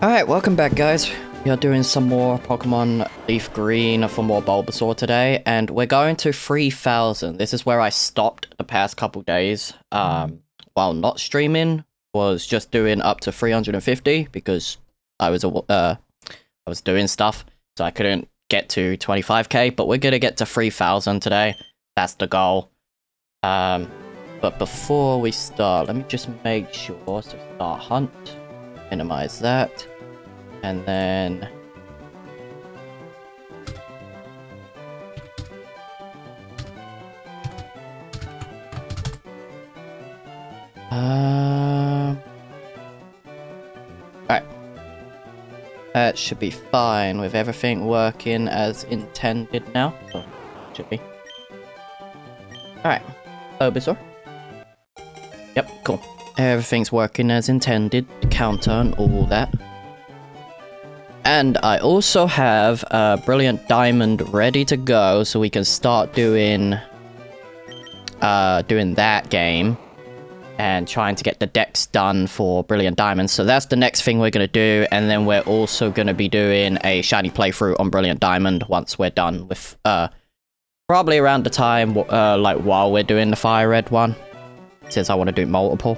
Alright, welcome back guys. We are doing some more Pokemon LeafGreen for more Bulbasaur today, and we're going to 3000. This is where I stopped the past couple days, while not streaming. Was just doing up to 350 because I was doing stuff, so I couldn't get to 25k, but we're gonna get to 3000 today. That's the goal. But before we start, let me just make sure to start hunt, minimize that. And then alright. That should be fine with everything working as intended now. So should be. Alright. Bulbasaur. Yep, cool. Everything's working as intended. Counter and all that. And I also have a Brilliant Diamond ready to go, so we can start doing that game and trying to get the decks done for Brilliant Diamond. So that's the next thing we're gonna do, and then we're also gonna be doing a shiny playthrough on Brilliant Diamond once we're done with probably around the time like while we're doing the Fire Red one, since I want to do multiple.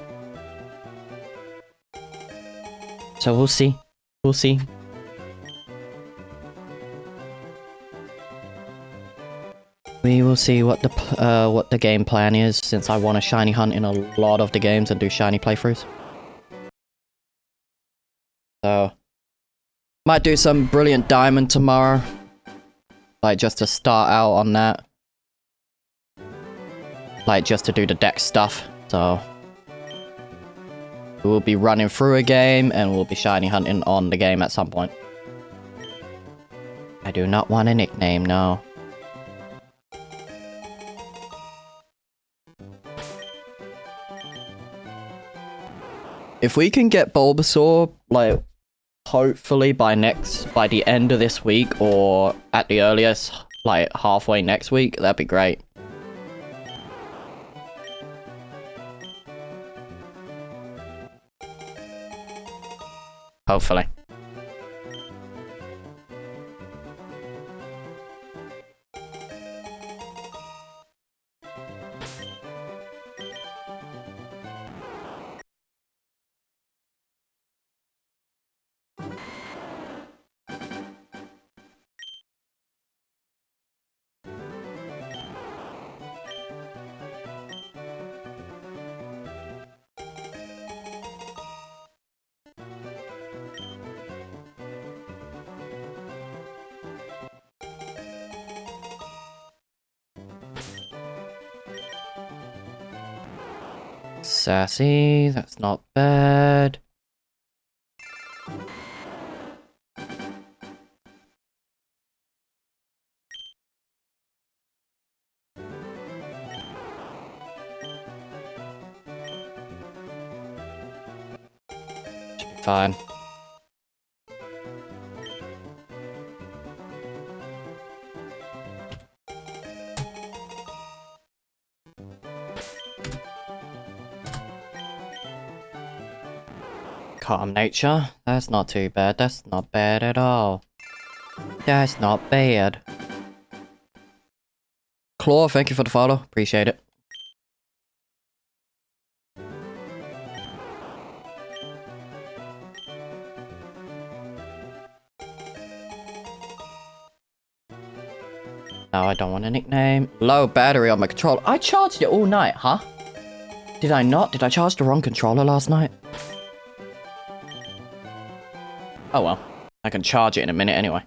So we'll see. We'll see. We will see what the game plan is, since I want to shiny hunt in a lot of the games and do shiny playthroughs. So, might do some Brilliant Diamond tomorrow, like just to start out on that, like just to do the deck stuff. So, we'll be running through a game and we'll be shiny hunting on the game at some point. I do not want a nickname, no. If we can get Bulbasaur, like, hopefully by the end of this week, or at the earliest, like, halfway next week, that'd be great. Hopefully. Sassy, that's not bad. Should be fine. Calm nature. That's not too bad. That's not bad at all. That's not bad. Claw, thank you for the follow. Appreciate it. No, I don't want a nickname. Low battery on my controller. I charged it all night, huh? Did I not? Did I charge the wrong controller last night? Oh well, I can charge it in a minute anyway.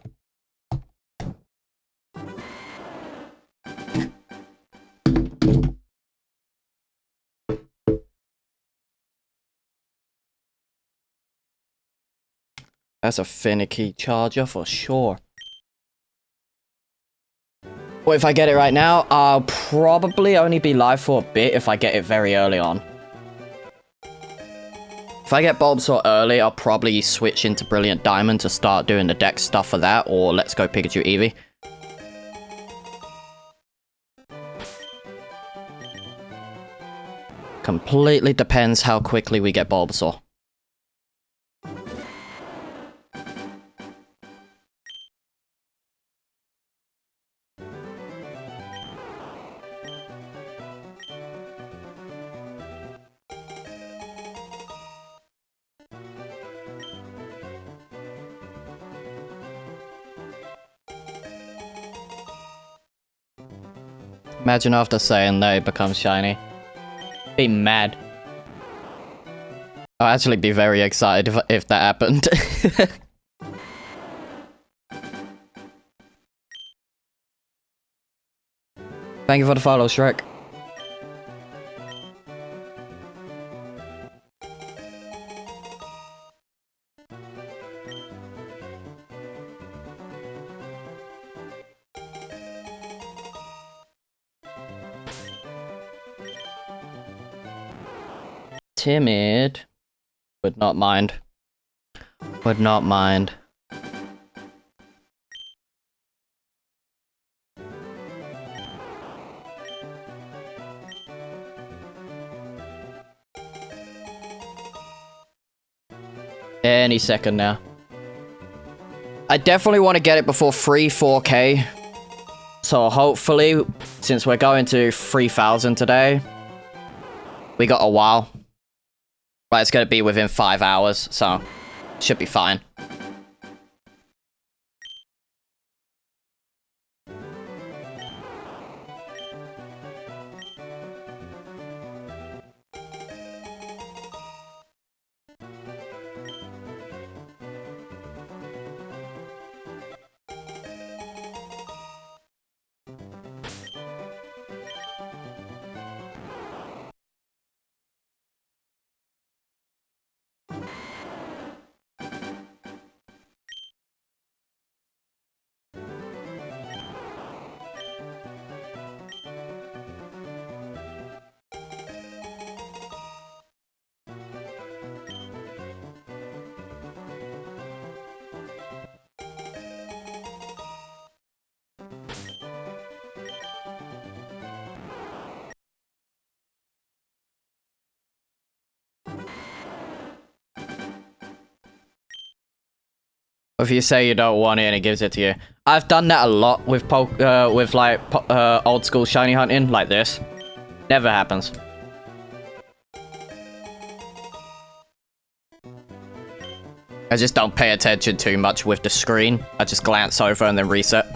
That's a finicky charger for sure. Well, if I get it right now, I'll probably only be live for a bit if I get it very early on. If I get Bulbasaur early, I'll probably switch into Brilliant Diamond to start doing the deck stuff for that, or Let's Go Pikachu Eevee. Completely depends how quickly we get Bulbasaur. Imagine after saying that it becomes shiny. Be mad. I'll actually be very excited if that happened. Thank you for the follow, Shrek. Timid. Would not mind. Would not mind. Any second now. I definitely want to get it before 4K. So hopefully, since we're going to 3,000 today, we got a while. Right, it's going to be within 5 hours, so should be fine. If you say you don't want it and it gives it to you. I've done that a lot with old school shiny hunting, like this. Never happens. I just don't pay attention too much with the screen. I just glance over and then reset.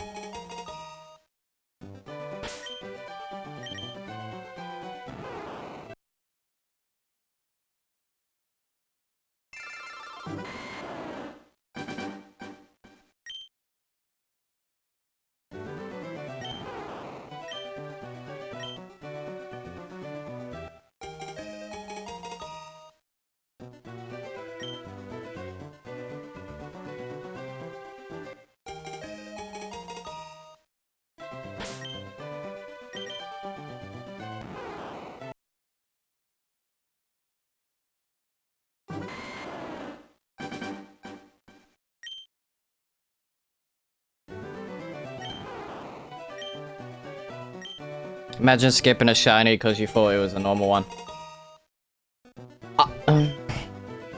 Imagine skipping a shiny because you thought it was a normal one.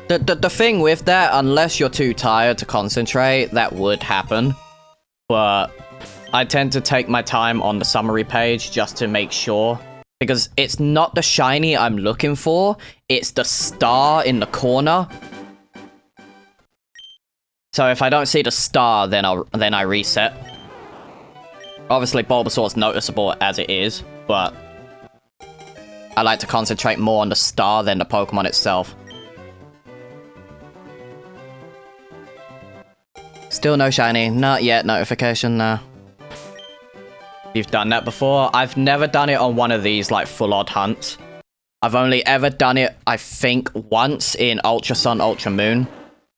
The thing with that, unless you're too tired to concentrate, that would happen. But I tend to take my time on the summary page just to make sure. Because it's not the shiny I'm looking for, it's the star in the corner. So if I don't see the star, then I reset. Obviously, Bulbasaur's noticeable as it is, but I like to concentrate more on the star than the Pokemon itself. Still no shiny. Not yet. Notification, no. You've done that before? I've never done it on one of these, like, full-on hunts. I've only ever done it, I think, once in Ultra Sun, Ultra Moon.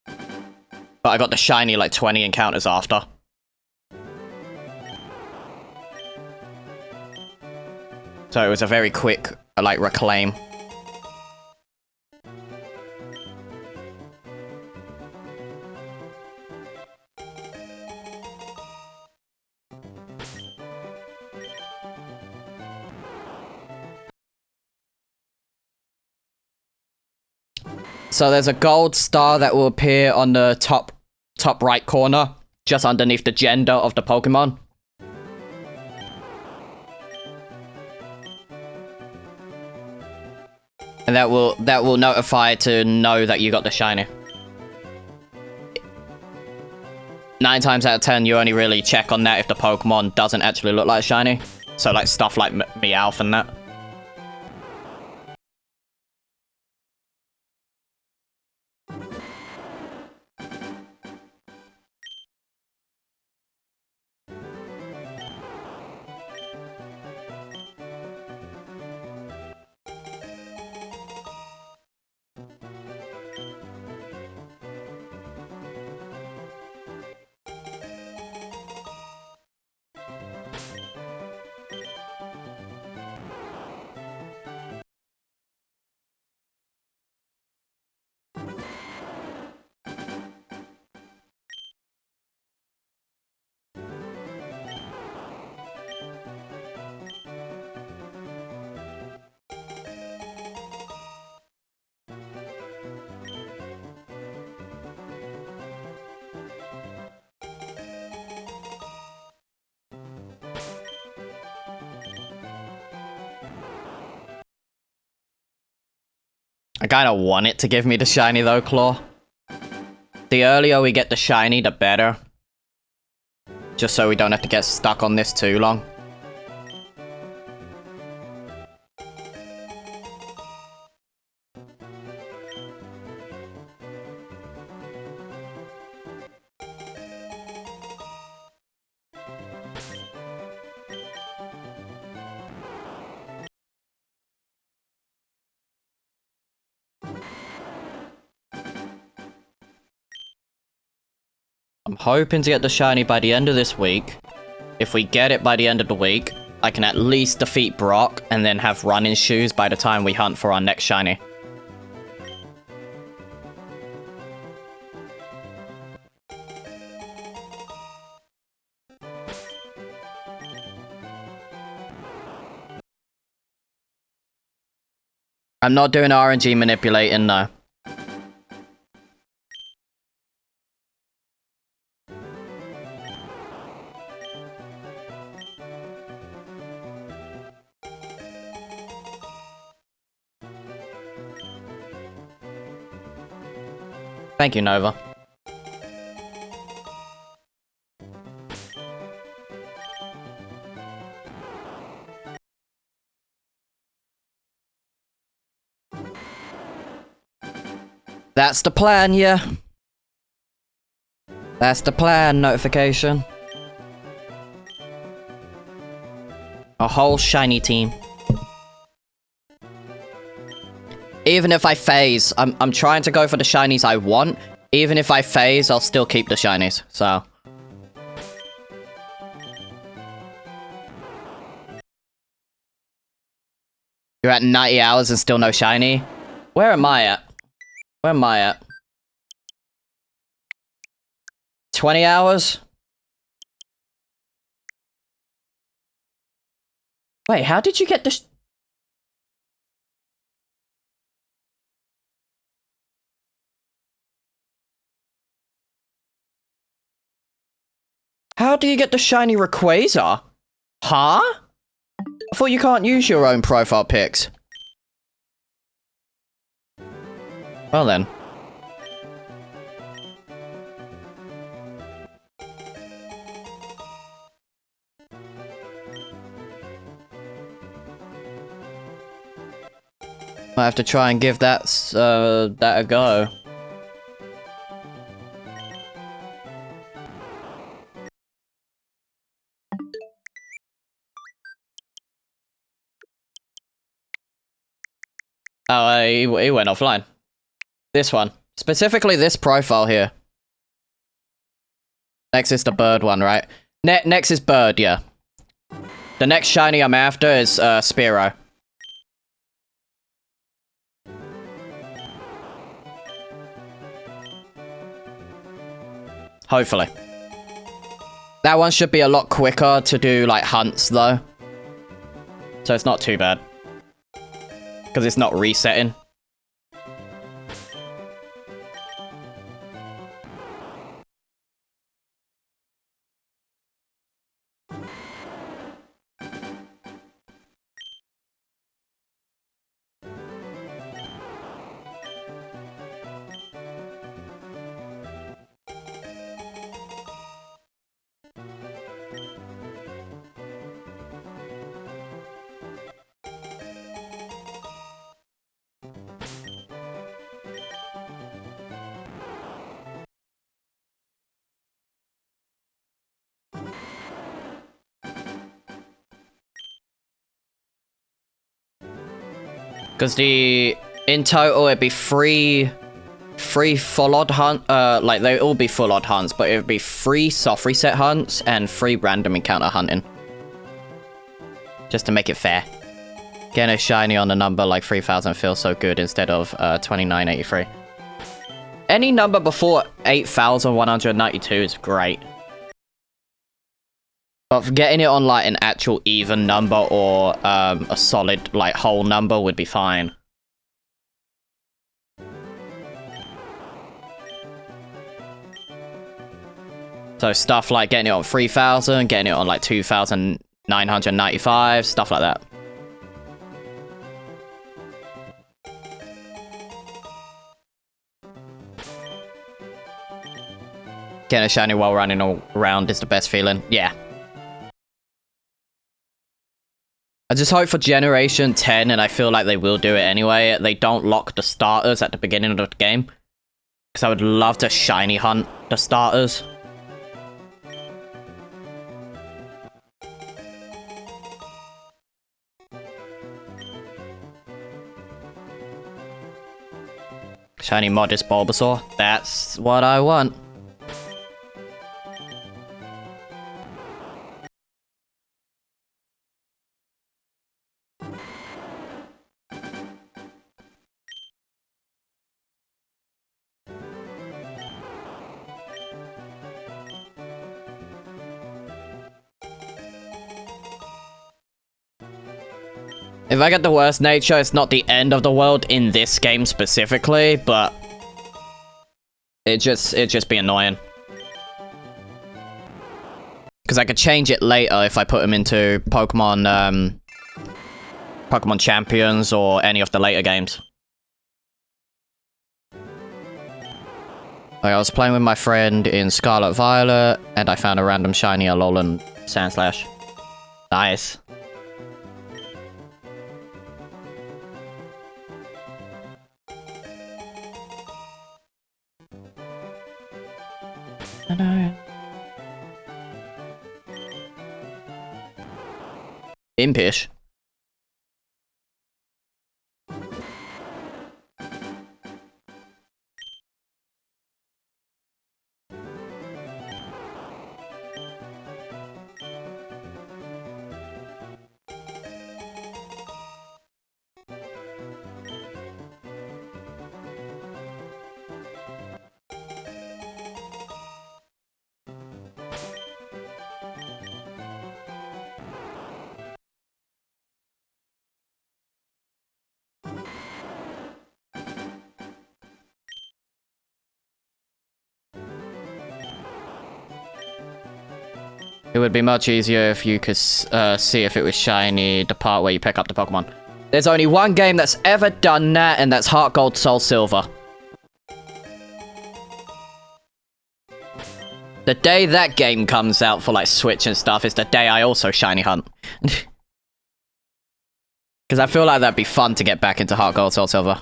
But I got the shiny, like, 20 encounters after. So it was a very quick, like, reclaim. So there's a gold star that will appear on the top right corner, just underneath the gender of the Pokemon. And that will notify to know that you got the shiny. 9 times out of 10, you only really check on that if the Pokemon doesn't actually look like shiny. So like stuff like Meowth and that. I kind of want it to give me the shiny though, Claw. The earlier we get the shiny, the better. Just so we don't have to get stuck on this too long. I'm hoping to get the shiny by the end of this week. If we get it by the end of the week, I can at least defeat Brock and then have running shoes by the time we hunt for our next shiny. I'm not doing RNG manipulating, no. Thank you, Nova. That's the plan, yeah. That's the plan, notification. A whole shiny team. Even if I phase, I'm trying to go for the shinies I want. Even if I phase, I'll still keep the shinies, so. You're at 90 hours and still no shiny? Where am I at? Where am I at? 20 hours? Wait, how did you get the How do you get the shiny Rayquaza? Huh? I thought you can't use your own profile pics. Well then. I have to try and give that a go. Oh, he went offline. This one. Specifically this profile here. Next is the bird one, right? Next is bird, yeah. The next shiny I'm after is Spearow. Hopefully. That one should be a lot quicker to do, like, hunts, though. So it's not too bad. Because it's not resetting. Because in total it'd be three full odd hunt, like they all be full odd hunts, but it would be 3 soft reset hunts and 3 random encounter hunting. Just to make it fair. Getting a shiny on a number like 3000 feels so good instead of 2983. Any number before 8192 is great. But for getting it on like an actual even number or a solid like whole number would be fine. So stuff like getting it on 3000, getting it on like 2995, stuff like that. Getting a shiny while running around is the best feeling. Yeah. I just hope for Generation 10, and I feel like they will do it anyway, they don't lock the starters at the beginning of the game. Because I would love to shiny hunt the starters. Shiny Modest Bulbasaur. That's what I want. If I get the worst nature, it's not the end of the world in this game specifically, but it'd just be annoying. Because I could change it later if I put them into Pokemon, Pokemon Champions or any of the later games. Like, I was playing with my friend in Scarlet Violet, and I found a random shiny Alolan Sandslash. Nice. I know. Impish. It would be much easier if you could see if it was shiny, the part where you pick up the Pokemon. There's only one game that's ever done that, and that's Heart Gold, Soul Silver. The day that game comes out for like Switch and stuff is the day I also shiny hunt. Because I feel like that'd be fun to get back into Heart Gold, Soul Silver.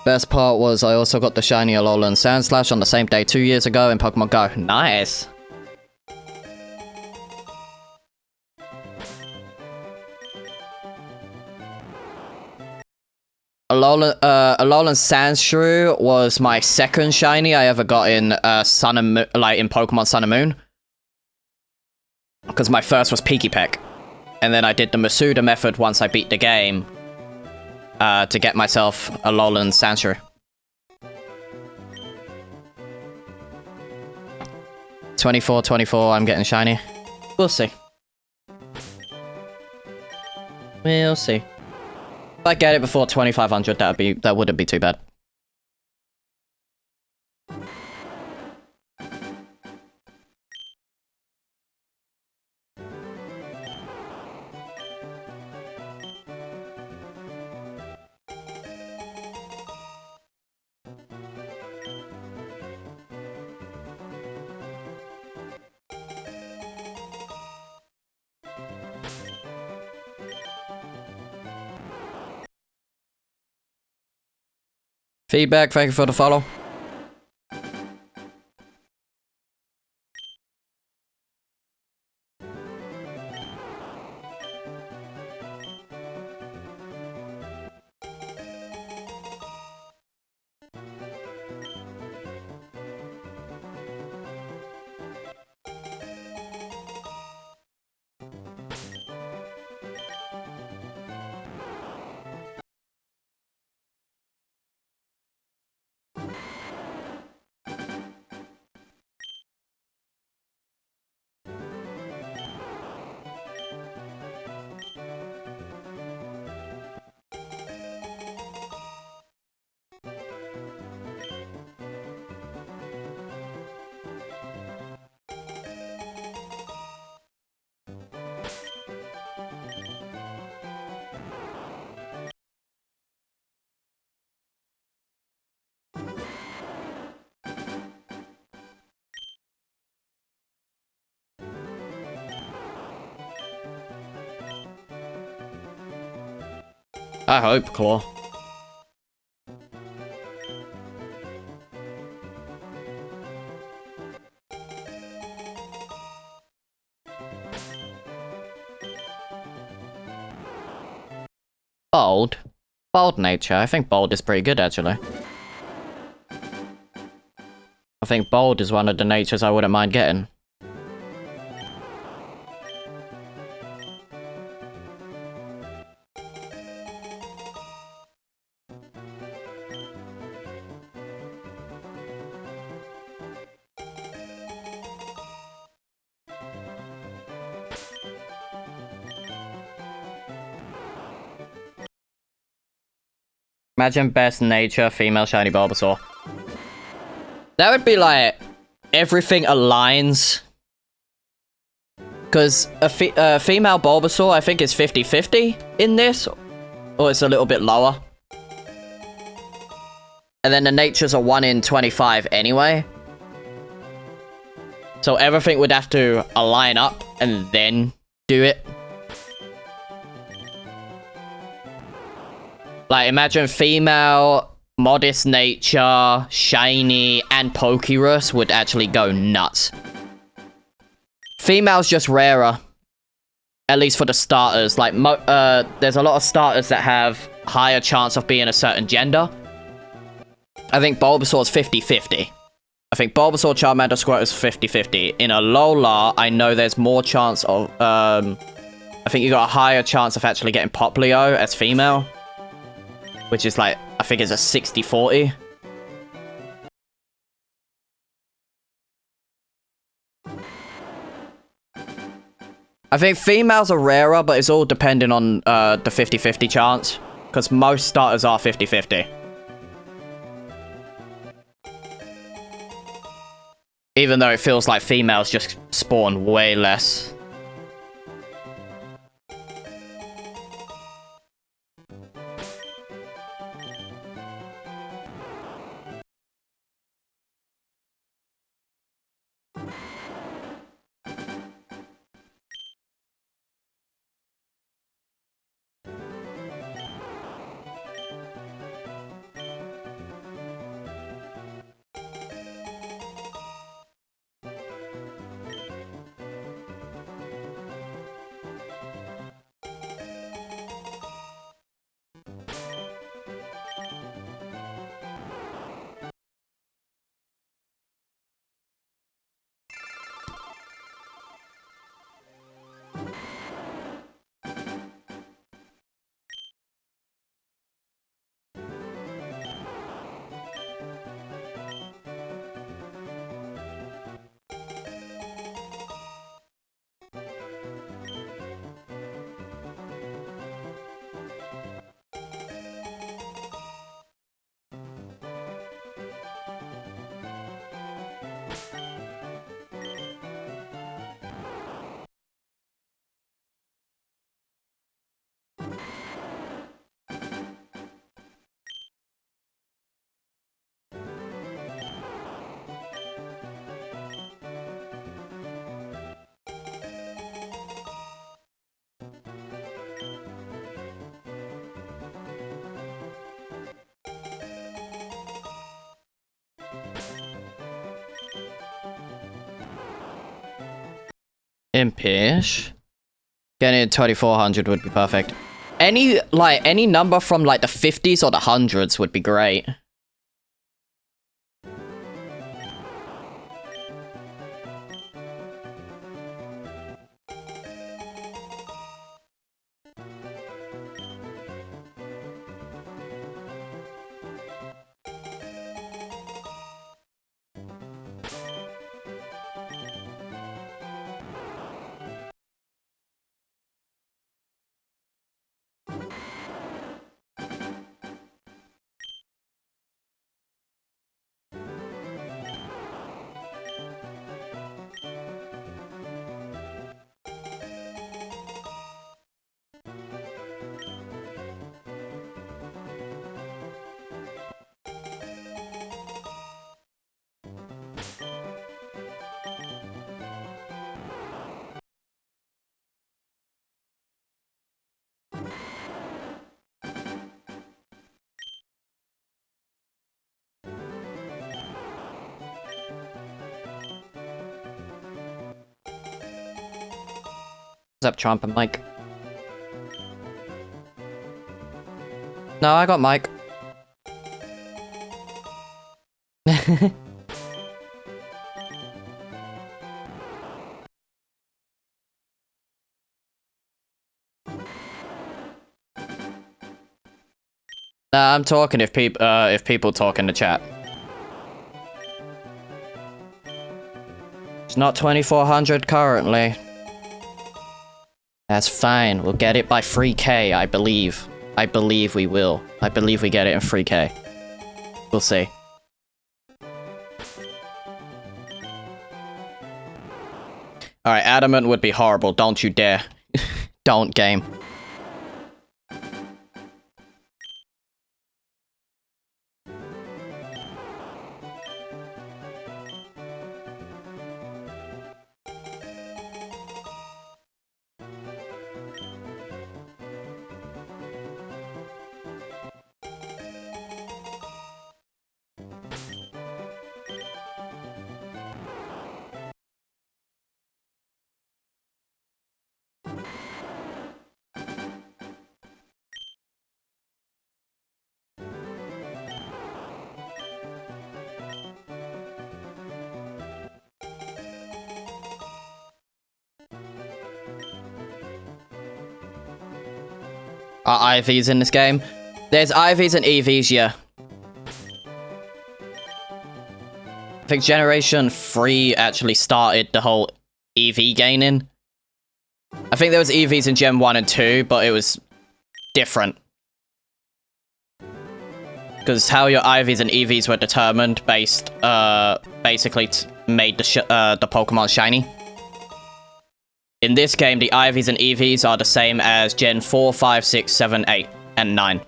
Best part was I also got the shiny Alolan Sandslash on the same day 2 years ago in Pokemon Go. Nice! Alolan Sandshrew was my second shiny I ever got in Sun and in Pokemon Sun and Moon. Because my first was Pikipek. And then I did the Masuda method once I beat the game. To get myself Alolan Sandshrew. 24, I'm getting shiny. We'll see. We'll see. If I get it before 2500, that wouldn't be too bad. Feedback, thank you for the follow. I hope, Claw. Bold? Bold nature. I think bold is pretty good, actually. I think bold is one of the natures I wouldn't mind getting. Imagine best nature, female shiny Bulbasaur. That would be like, everything aligns. Because a female Bulbasaur, I think, is 50-50 in this. Or it's a little bit lower. And then the natures are 1 in 25 anyway. So everything would have to align up and then do it. Like, imagine female, modest nature, shiny, and Pokerus would actually go nuts. Female's just rarer. At least for the starters. Like, there's a lot of starters that have higher chance of being a certain gender. I think Bulbasaur's 50-50. I think Bulbasaur, Charmander, Squirtle's 50-50. In Alola, I know there's more chance of, I think you got a higher chance of actually getting Poplio as female. Which is like, I think it's a 60-40. I think females are rarer, but it's all depending on the 50-50 chance. Because most starters are 50-50. Even though it feels like females just spawn way less. Impish. Getting 2400 would be perfect. Any number from like the 50s or the 100s would be great. up, Trump and Mike? No, I got Mike. Nah, I'm talking if people talk in the chat. It's not 2400 currently. That's fine. We'll get it by 3K, I believe. I believe we will. I believe we get it in 3K. We'll see. Alright, adamant would be horrible. Don't you dare. Don't, game. Are IVs in this game? There's IVs and EVs, yeah. I think Generation 3 actually started the whole EV gaining. I think there was EVs in Gen 1 and 2, but it was different. Because how your IVs and EVs were determined based, basically made the Pokemon shiny. In this game, the IVs and EVs are the same as Gen 4, 5, 6, 7, 8, and 9.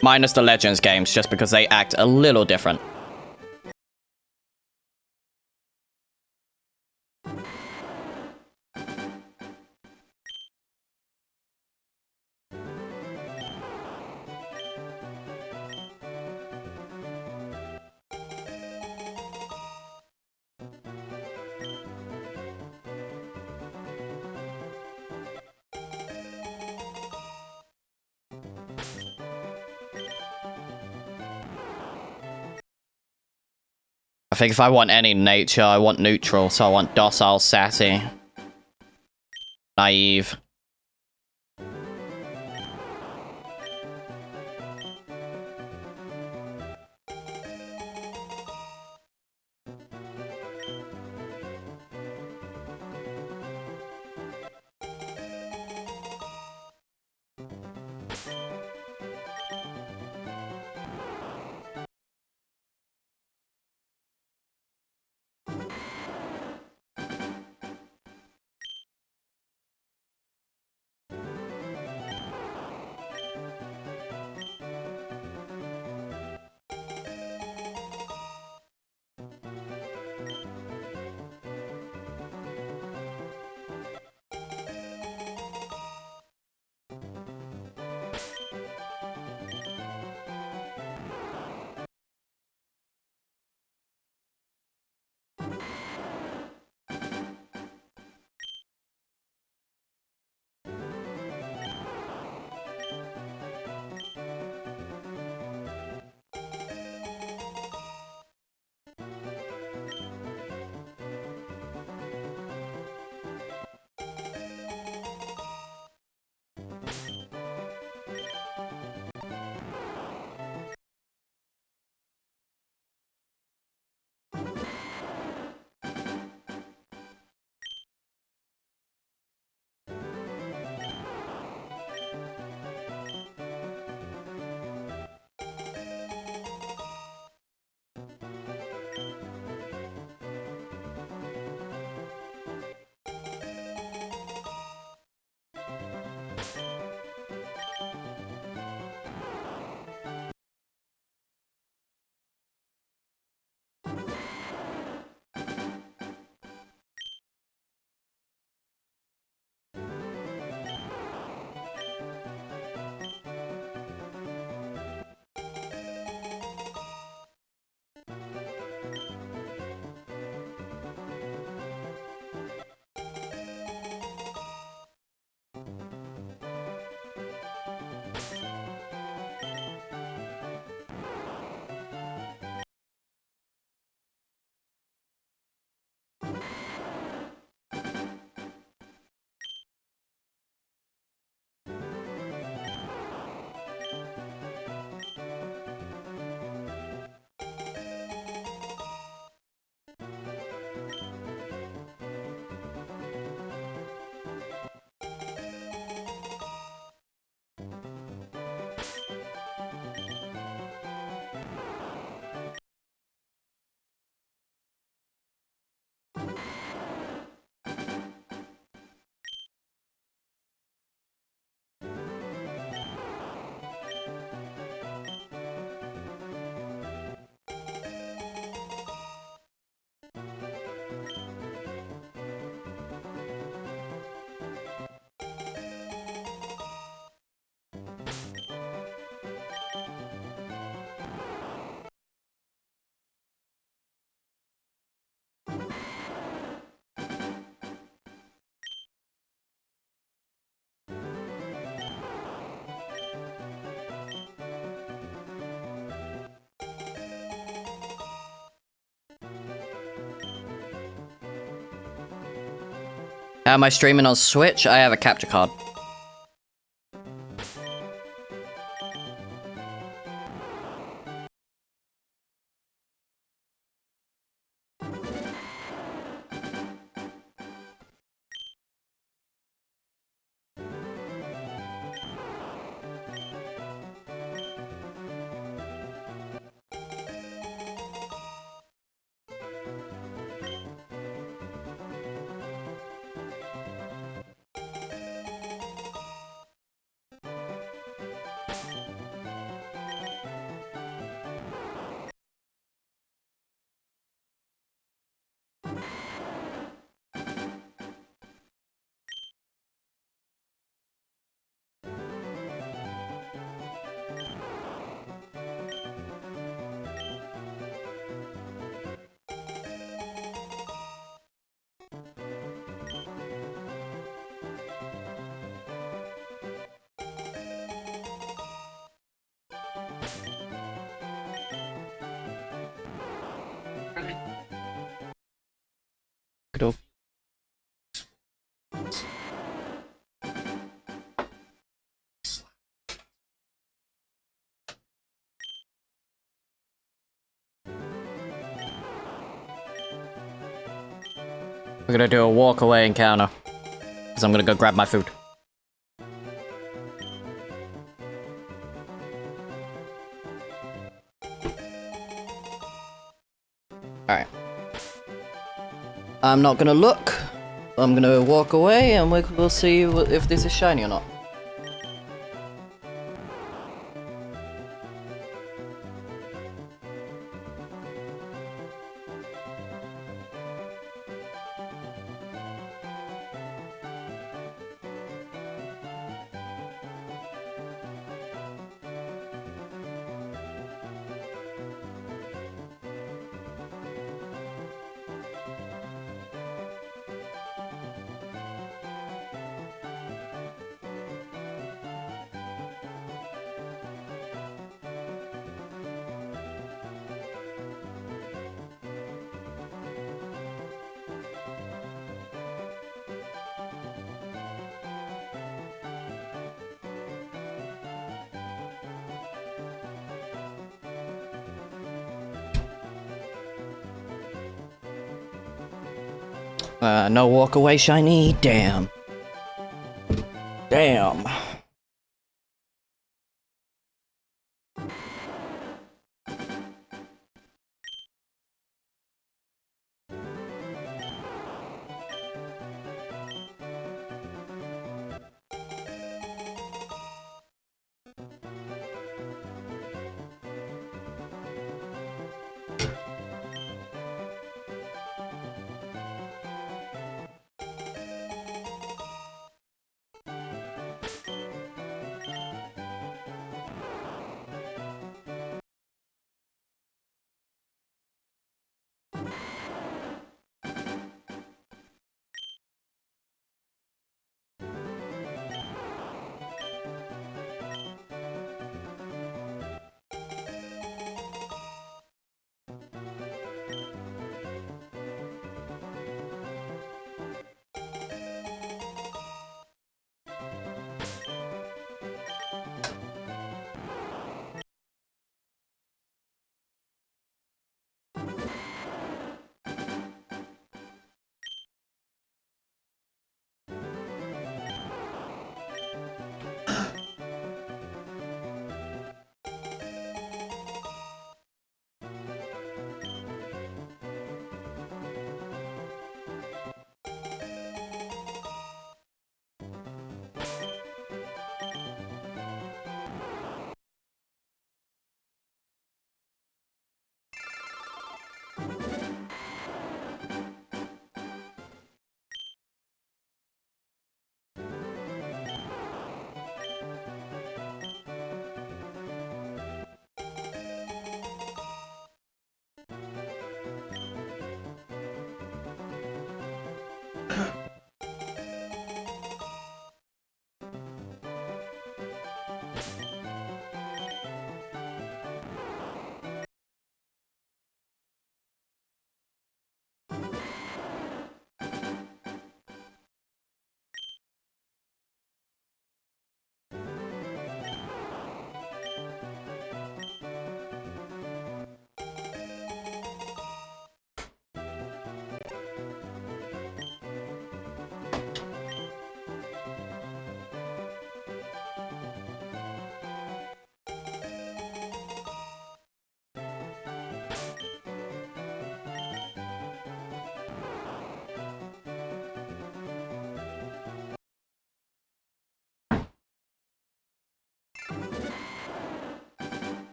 Minus the Legends games, just because they act a little different. I think if I want any nature, I want neutral, so I want docile, sassy, naive. Am I streaming on Switch? I have a capture card. Cool. We're gonna do a walk away encounter. Because I'm gonna go grab my food. Alright. I'm not gonna look. I'm gonna walk away and we'll see if this is shiny or not. No walk away shiny. Damn. Damn.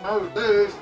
Oh, this.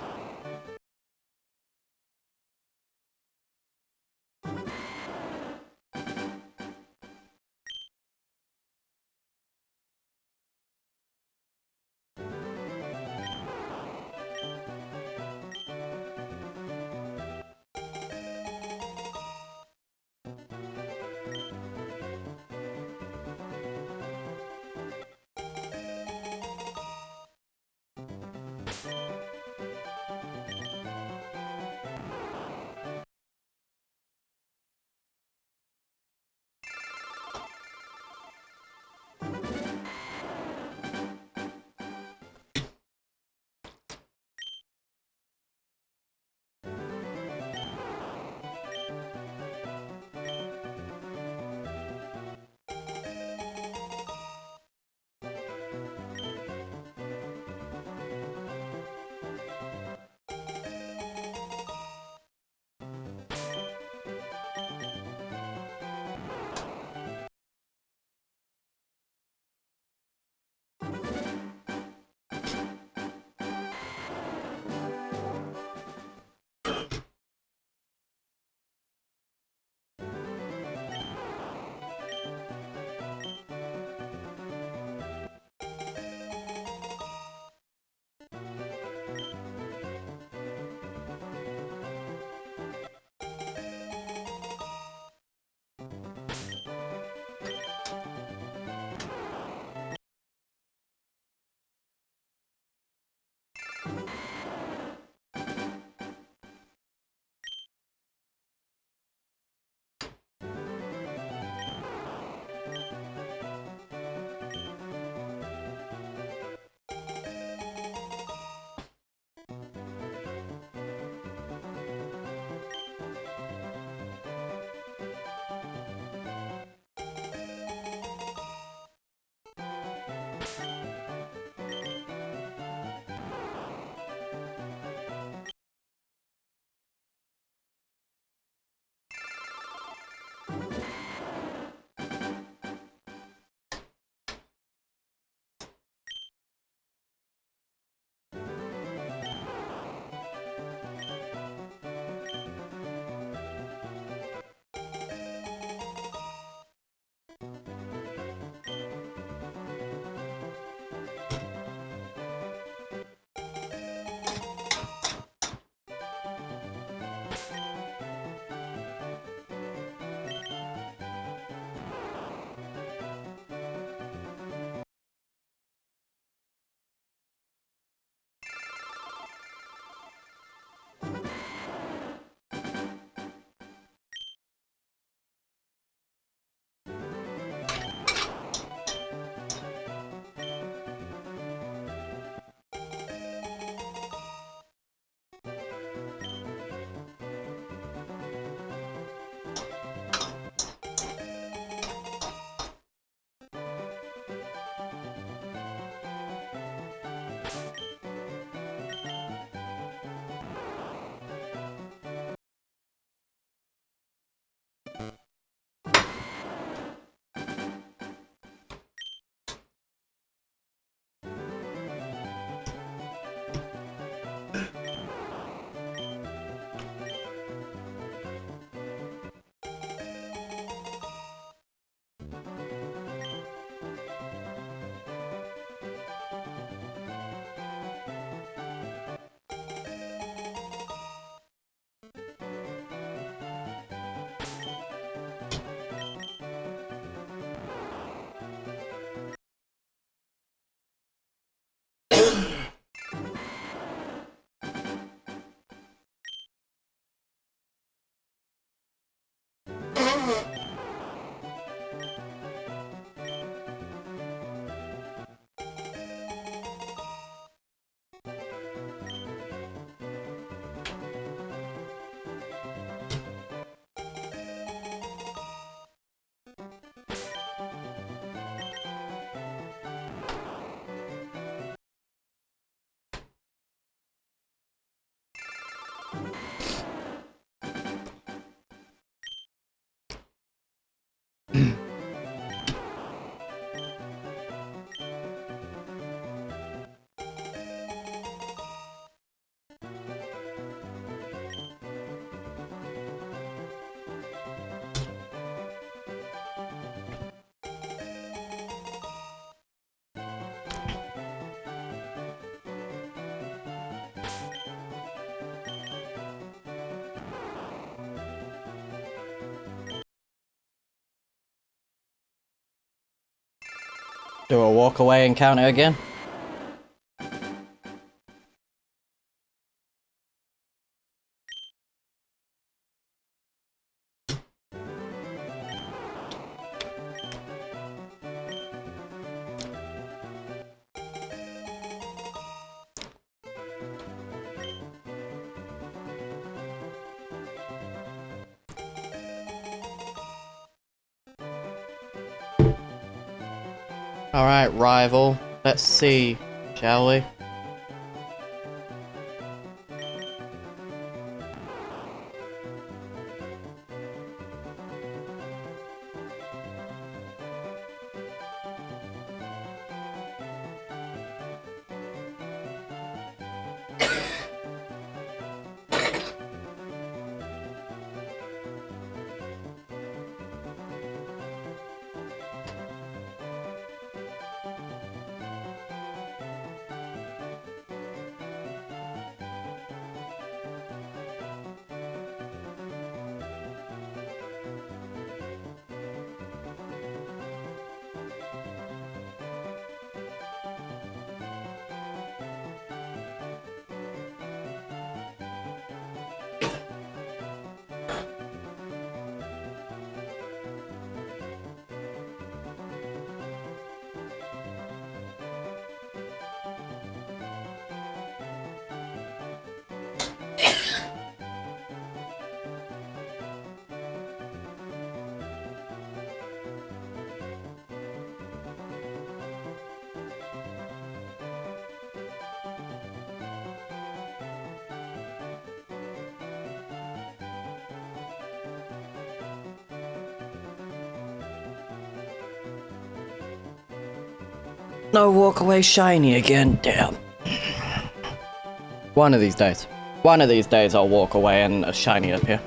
Do a walk away encounter again. Alright, rival. Let's see, shall we? No walk away shiny again, damn. One of these days. One of these days I'll walk away and a shiny appear.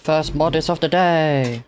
First modest of the day.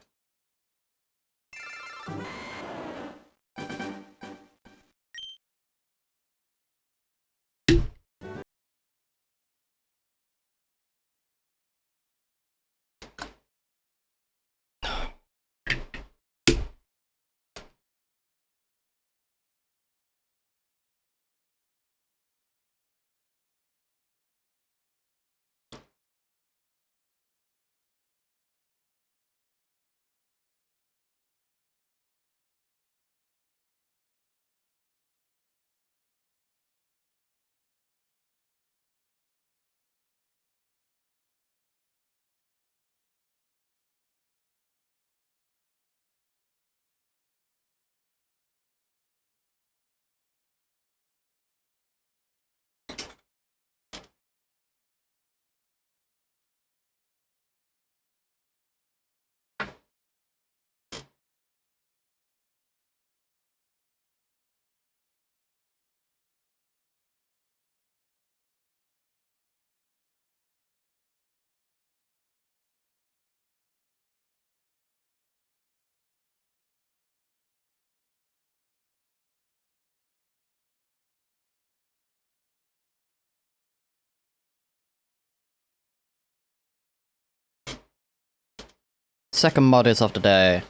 Second modders of the day.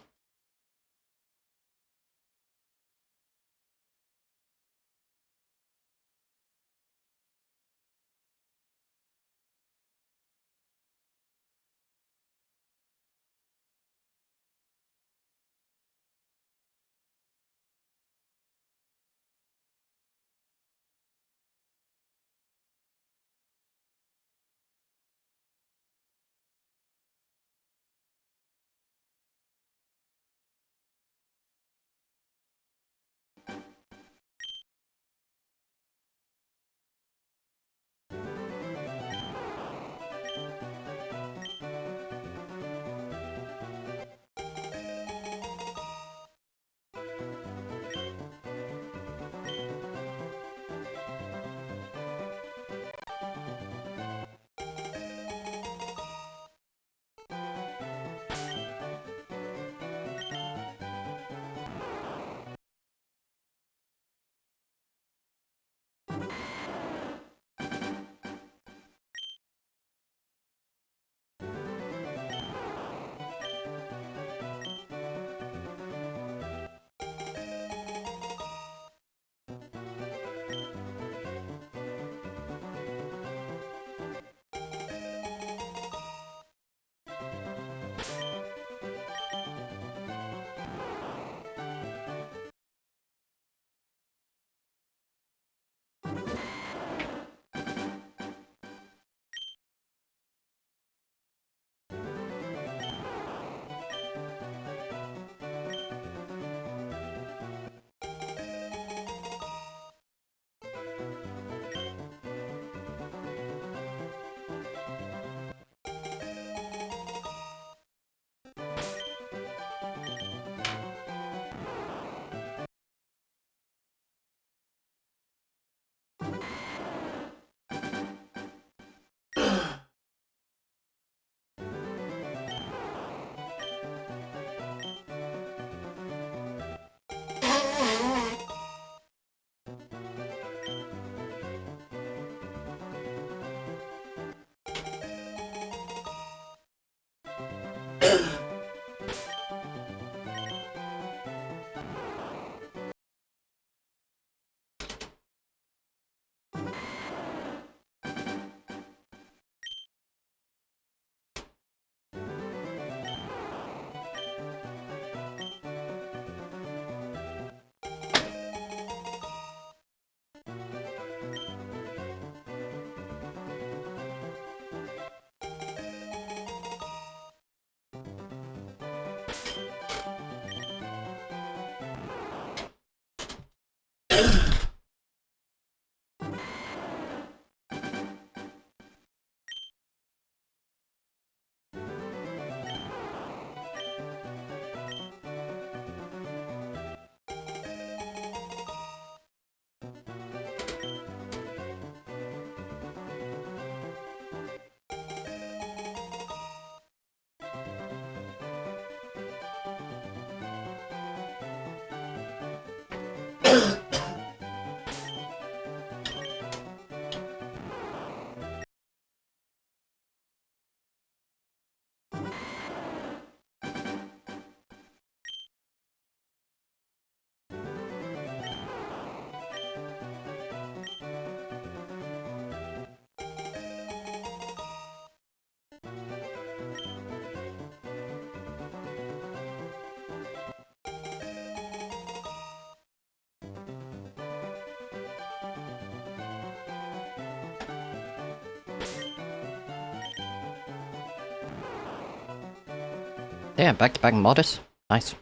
Damn, back-to-back modders. Nice.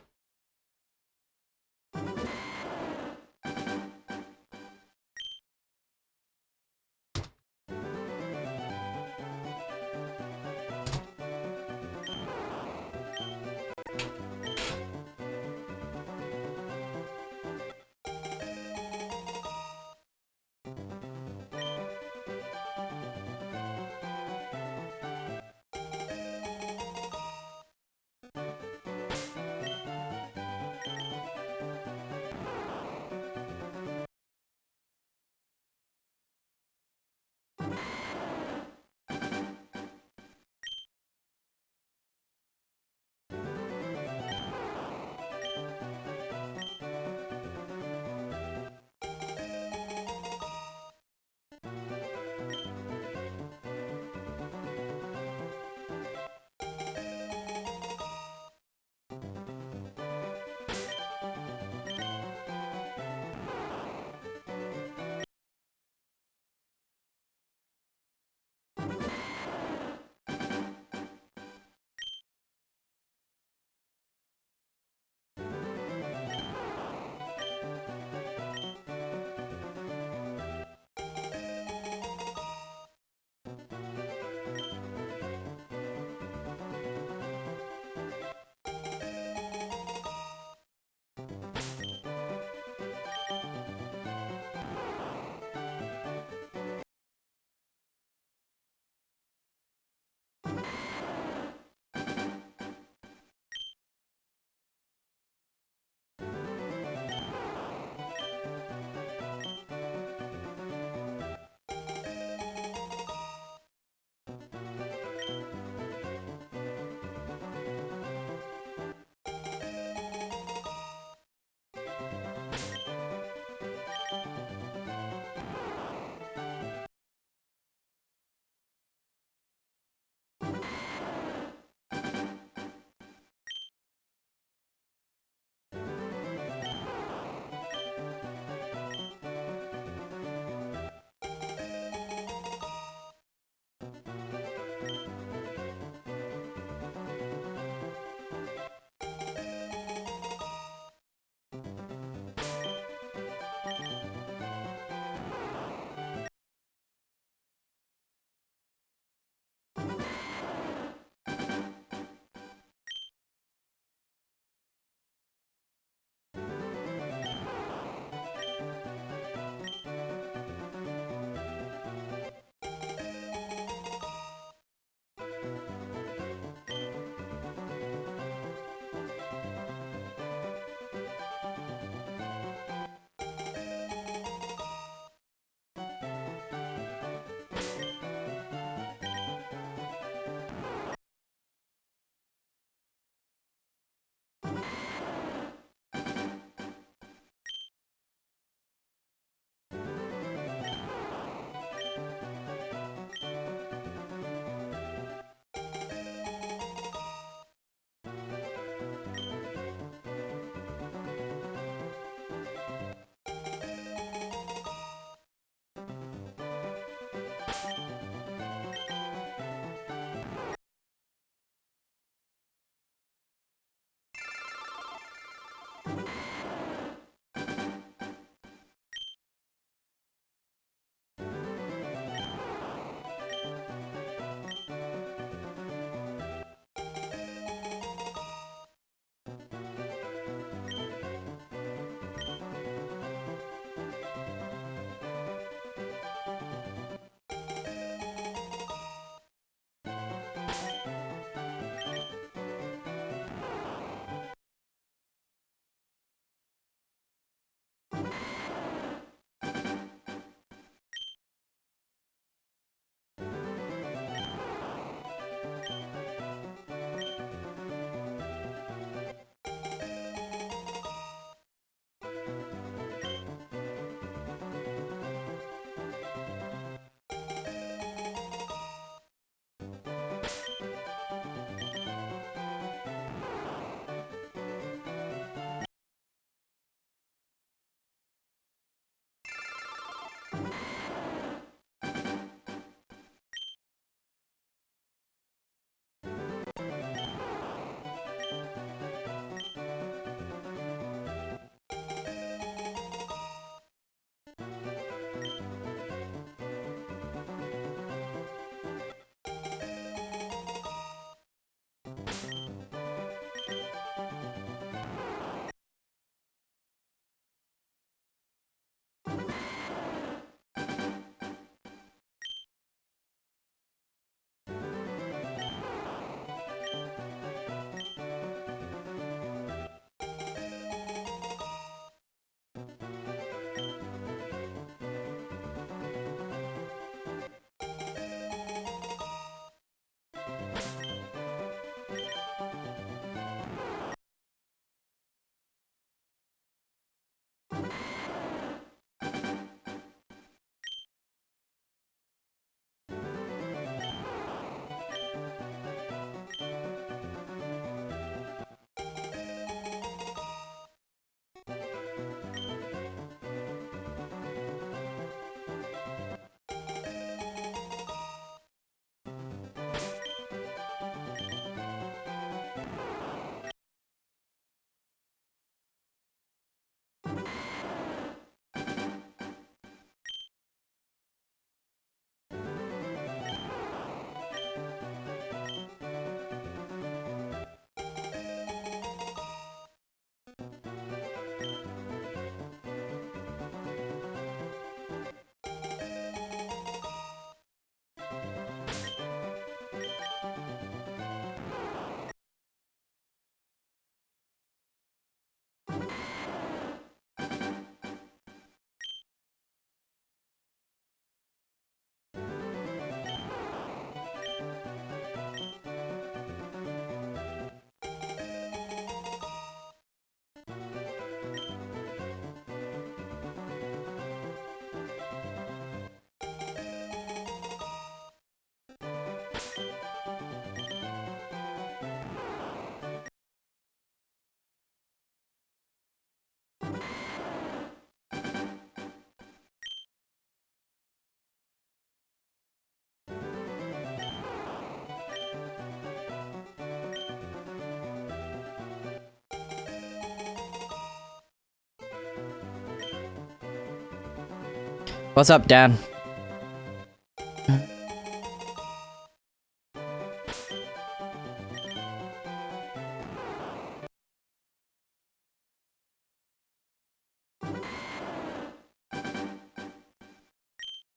What's up, Dan?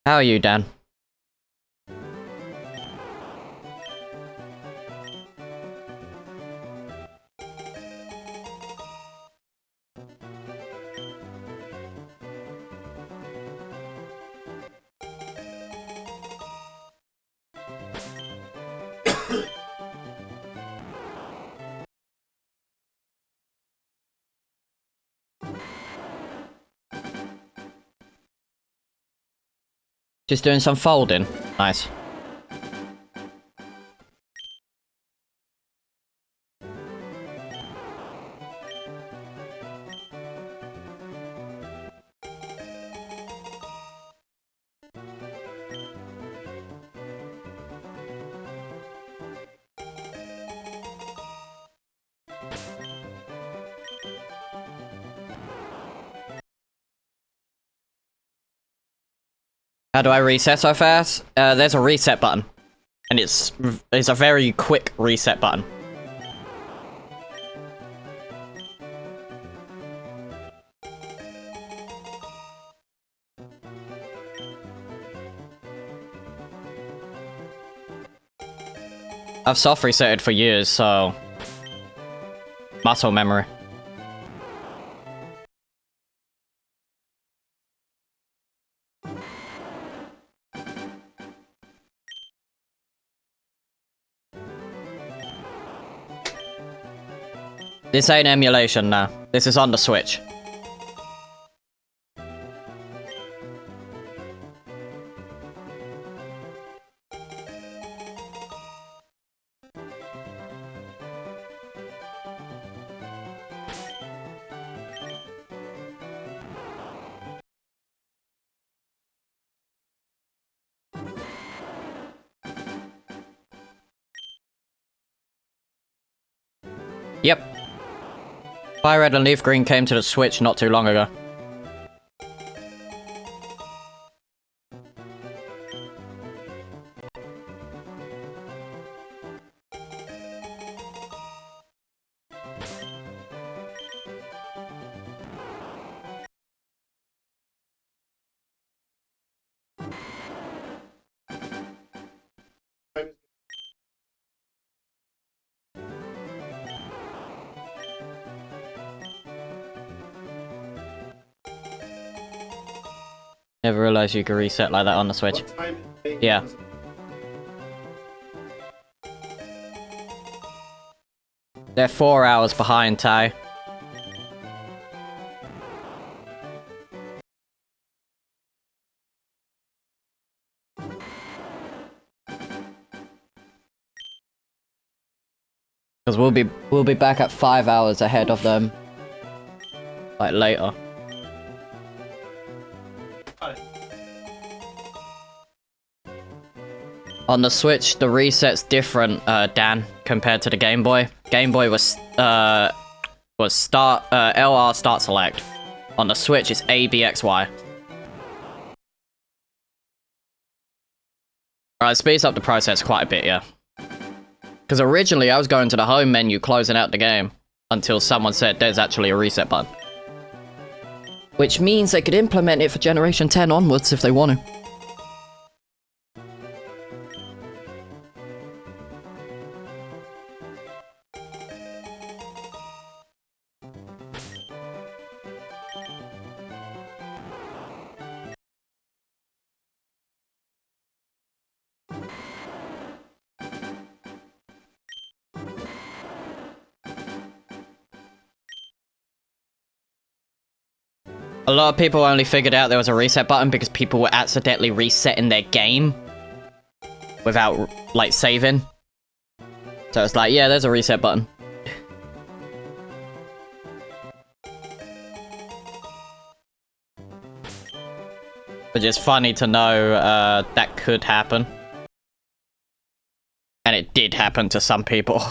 How are you, Dan? Just doing some folding. Nice. How do I reset so fast? There's a reset button. And it's a very quick reset button. I've soft resetted for years, so... muscle memory. This ain't emulation now. This is on the Switch. Yep. Fire Red and Leaf Green came to the Switch not too long ago. Never realized you could reset like that on the Switch. Yeah. They're 4 hours behind, Ty. Because we'll be back at 5 hours ahead of them. Like later. On the Switch, the reset's different, Dan, compared to the Game Boy. Game Boy was start, LR start select. On the Switch, it's A, B, X, Y. Alright, it speeds up the process quite a bit, yeah. Because originally, I was going to the home menu, closing out the game, until someone said there's actually a reset button. Which means they could implement it for Generation 10 onwards if they want to. A lot of people only figured out there was a reset button because people were accidentally resetting their game without, like, saving. So it's like, yeah, there's a reset button. But it's funny to know that could happen. And it did happen to some people.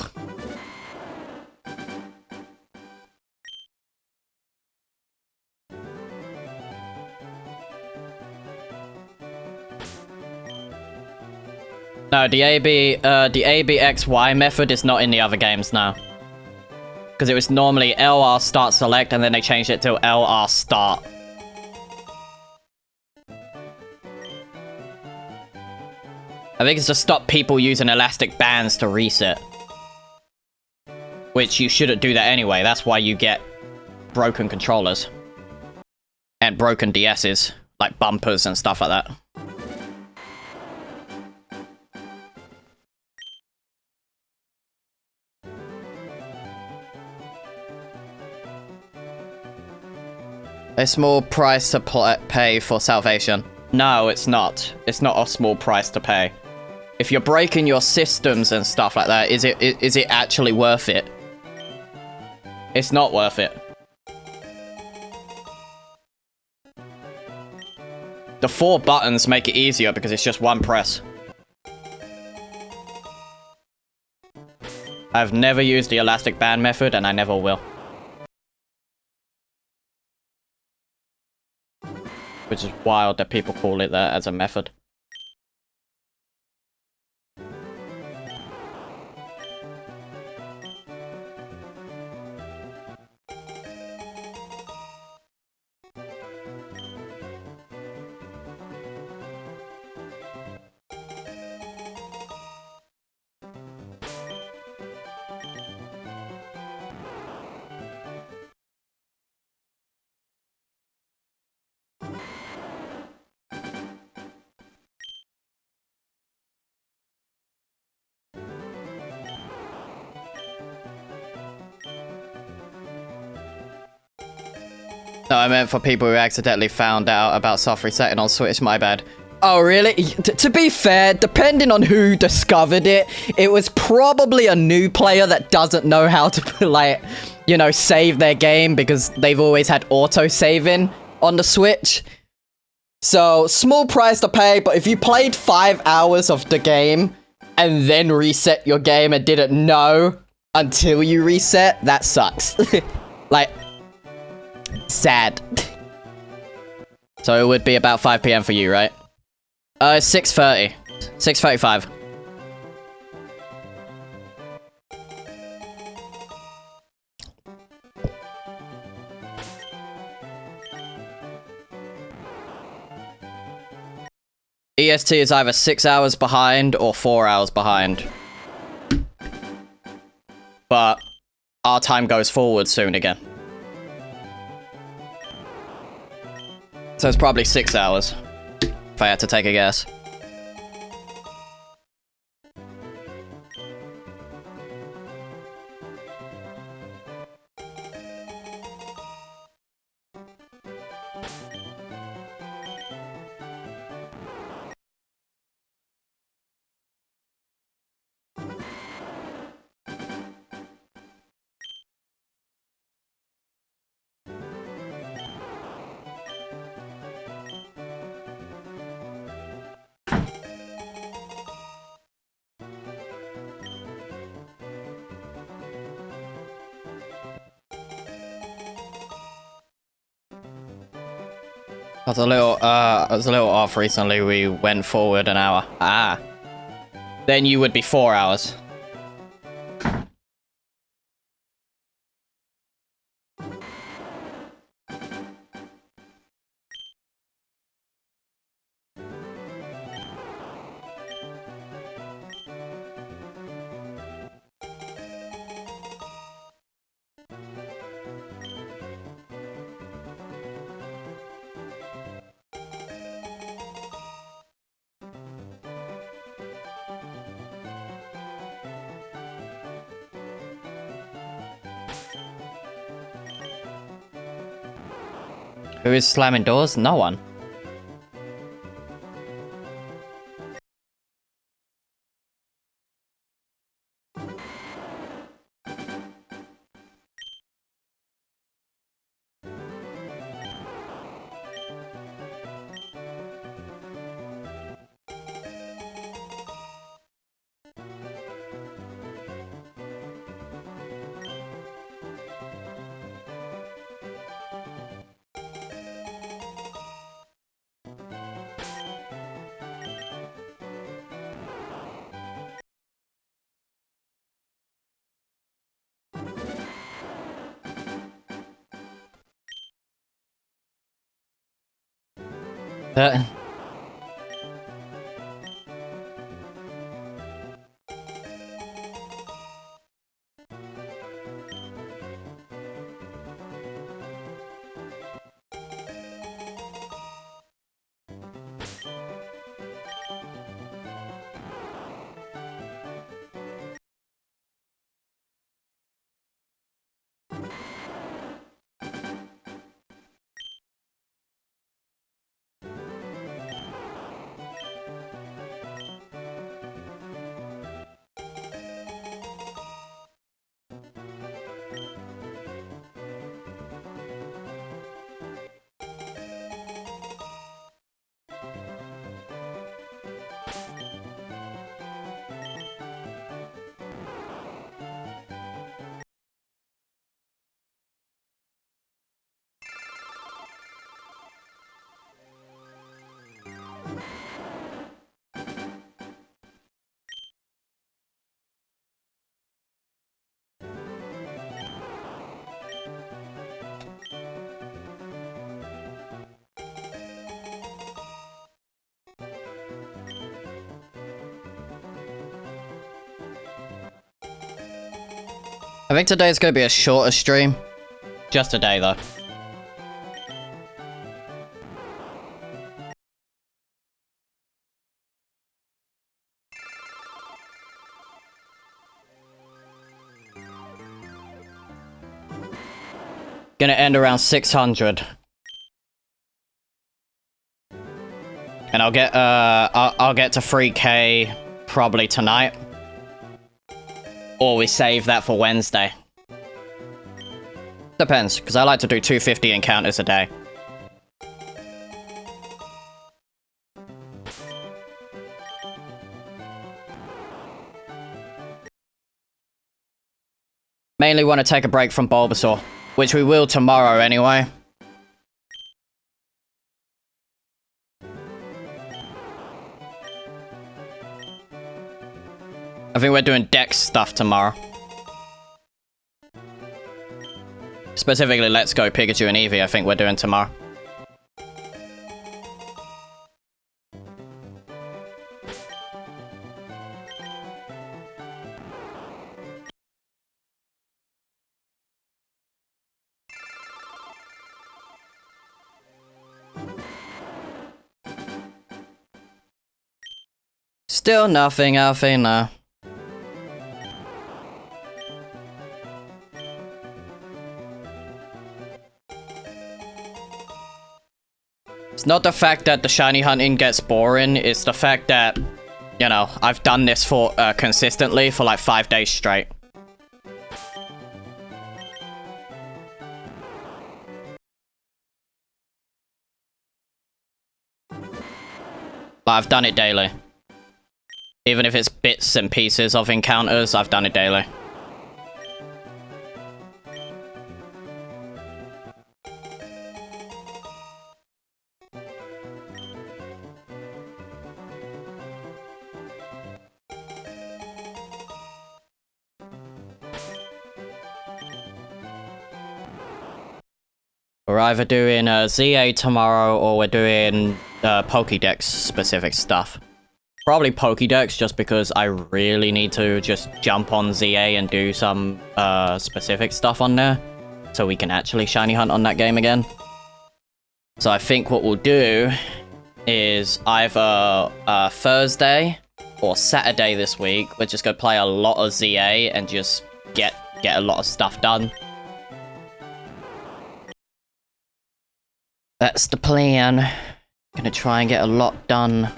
No, the ABXY method is not in the other games now. Because it was normally LR start select and then they changed it to LR start. I think it's to stop people using elastic bands to reset. Which you shouldn't do that anyway, that's why you get broken controllers. And broken DS's, like bumpers and stuff like that. A small price to pay for salvation. No, it's not. It's not a small price to pay. If you're breaking your systems and stuff like that, is it actually worth it? It's not worth it. The 4 buttons make it easier because it's just one press. I've never used the elastic band method and I never will. Which is wild that people call it that as a method. No, I meant for people who accidentally found out about soft resetting on Switch, my bad. Oh, really? To be fair, depending on who discovered it, it was probably a new player that doesn't know how to, like, you know, save their game because they've always had auto-saving on the Switch. So, small price to pay, but if you played 5 hours of the game and then reset your game and didn't know until you reset, that sucks. Like, sad. So it would be about 5 PM for you, right? 6:30. 6:35. EST is either 6 hours behind or 4 hours behind. But our time goes forward soon again. So it's probably 6 hours, if I had to take a guess. I was a little off recently. We went forward an hour. Ah. Then you would be 4 hours. Who is slamming doors? No one. Uh, I think today's gonna be a shorter stream. Just today, though. Gonna end around 600. And I'll get to 3K probably tonight. Or we save that for Wednesday. Depends, because I like to do 250 encounters a day. Mainly want to take a break from Bulbasaur, which we will tomorrow anyway. I think we're doing Dex stuff tomorrow. Specifically, Let's Go Pikachu and Eevee, I think we're doing tomorrow. Still nothing, Alfina. It's not the fact that the shiny hunting gets boring, it's the fact that, you know, I've done this for consistently for like 5 days straight. I've done it daily. Even if it's bits and pieces of encounters, I've done it daily. We're either doing ZA tomorrow or we're doing Pokédex specific stuff. Probably Pokédex just because I really need to just jump on ZA and do some specific stuff on there. So we can actually shiny hunt on that game again. So I think what we'll do is either Thursday or Saturday this week, we're just gonna play a lot of ZA and just get a lot of stuff done. That's the plan. Gonna try and get a lot done.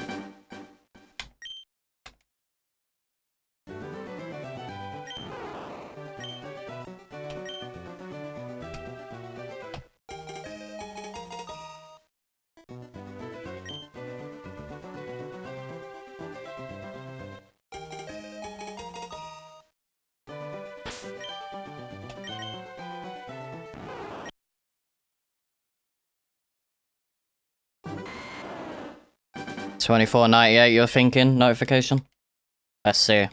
$24.98, you're thinking? Notification? Let's see.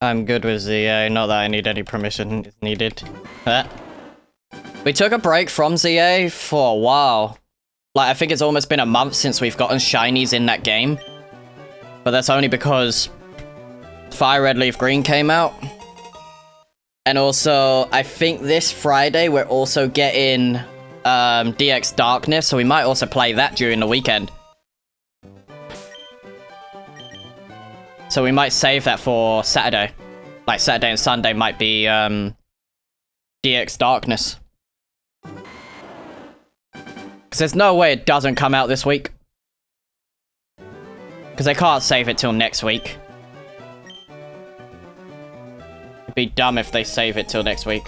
I'm good with ZA, not that I need any permission needed. We took a break from ZA for a while. Like, I think it's almost been a month since we've gotten shinies in that game. But that's only because Fire Red Leaf Green came out. And also, I think this Friday we're also getting DX Darkness, so we might also play that during the weekend. So we might save that for Saturday. Like, Saturday and Sunday might be DX Darkness. Because there's no way it doesn't come out this week. Because they can't save it till next week. It'd be dumb if they save it till next week.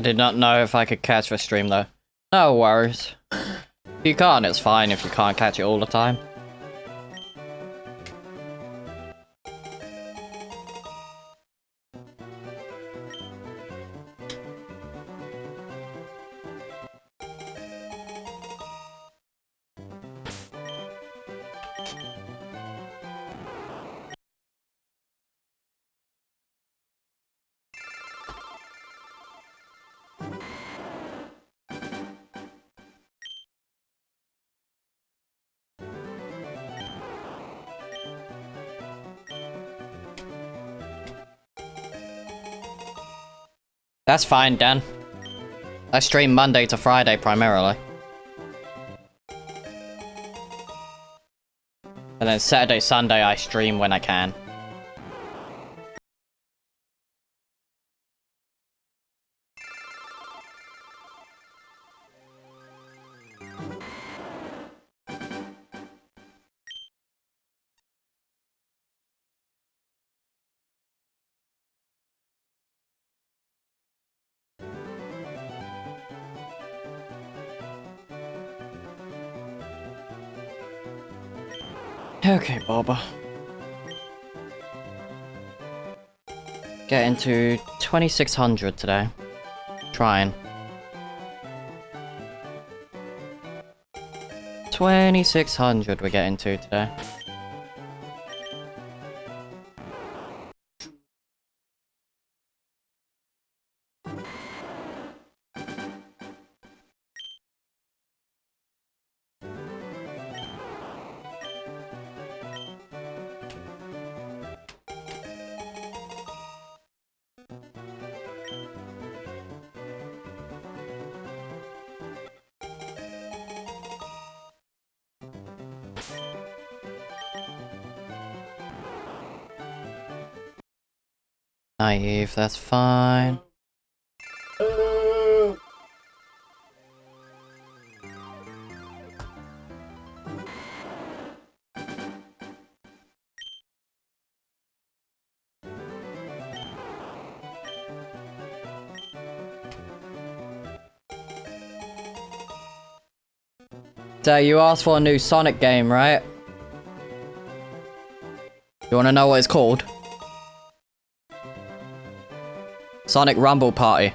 I did not know if I could catch the stream though. No worries. If you can't, it's fine if you can't catch it all the time. That's fine, Dan. I stream Monday to Friday primarily. And then Saturday, Sunday I stream when I can. Okay, Boba. Getting to 2600 today. Trying. 2600 we're getting to today. Naive, that's fine. So you asked for a new Sonic game, right? You wanna know what it's called? Sonic Rumble Party.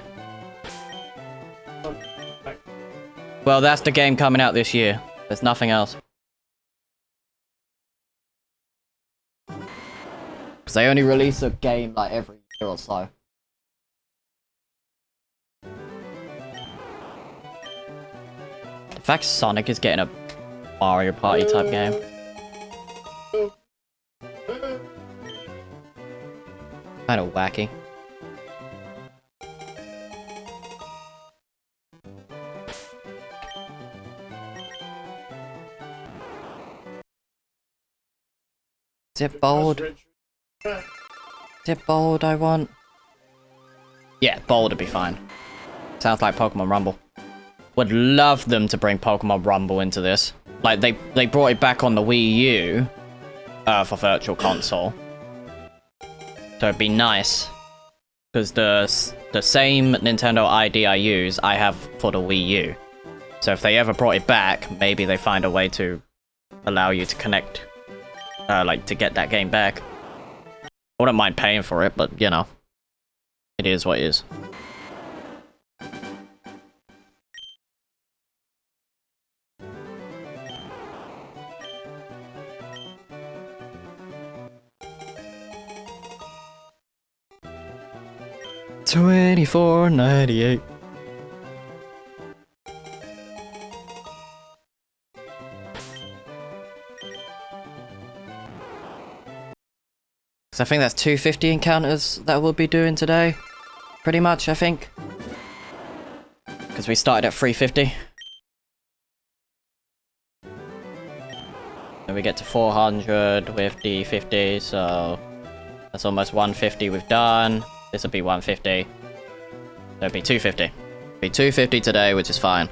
Well, that's the game coming out this year. There's nothing else. Because they only release a game like every year or so. The fact Sonic is getting a Mario Party type game. Kinda wacky. Is it bold? Is it bold I want? Yeah, bold would be fine. Sounds like Pokemon Rumble. Would love them to bring Pokemon Rumble into this. Like, they brought it back on the Wii U for Virtual Console. So it'd be nice. Because the same Nintendo ID I use, I have for the Wii U. So if they ever brought it back, maybe they find a way to allow you to connect, like, to get that game back. I wouldn't mind paying for it, but, you know. It is what it is. $24.98. So I think that's 250 encounters that we'll be doing today. Pretty much, I think. Because we started at 350. And we get to 400 with the 50, so that's almost 150 we've done. This will be 150. It'll be 250. It'll be 250 today, which is fine.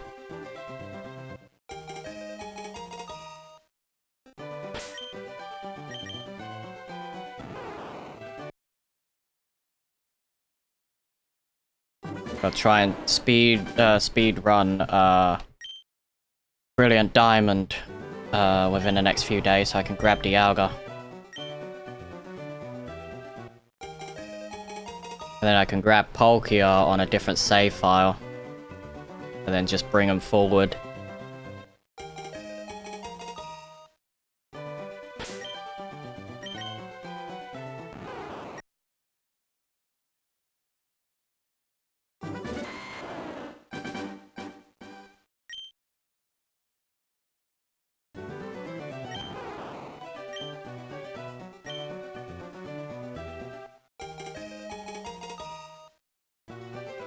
I'll try and speed run Brilliant Diamond within the next few days so I can grab the Alga. And then I can grab Palkia on a different save file. And then just bring them forward.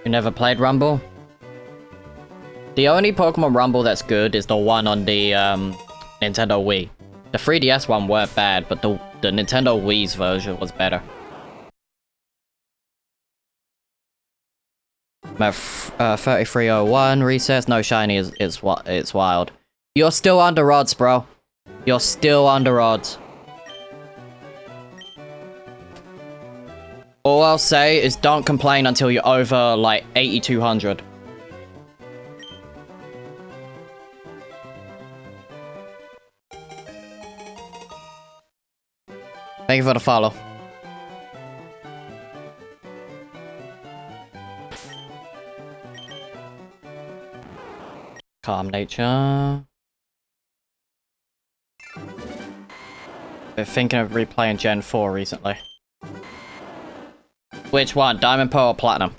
You never played Rumble? The only Pokemon Rumble that's good is the one on the Nintendo Wii. The 3DS one weren't bad, but the Nintendo Wii's version was better. I'm at 3301 recess. No shiny is what it's wild. You're still under odds, bro. You're still under odds. All I'll say is don't complain until you're over, like, 8,200. Thank you for the follow. Calm nature. Been thinking of replaying Gen 4 recently. Which one? Diamond, Pearl, or Platinum?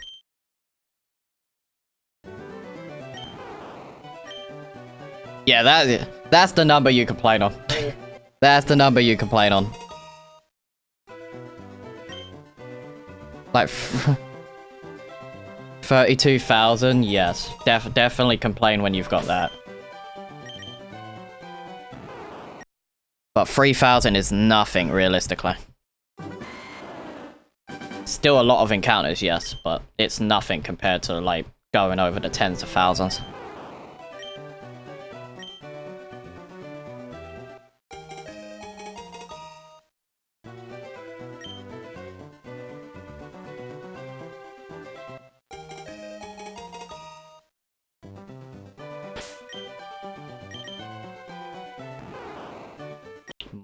Yeah, that's the number you complain on. That's the number you complain on. Like 32,000, yes. Definitely complain when you've got that. But 3,000 is nothing, realistically. Still a lot of encounters, yes, but it's nothing compared to, like, going over the tens of thousands.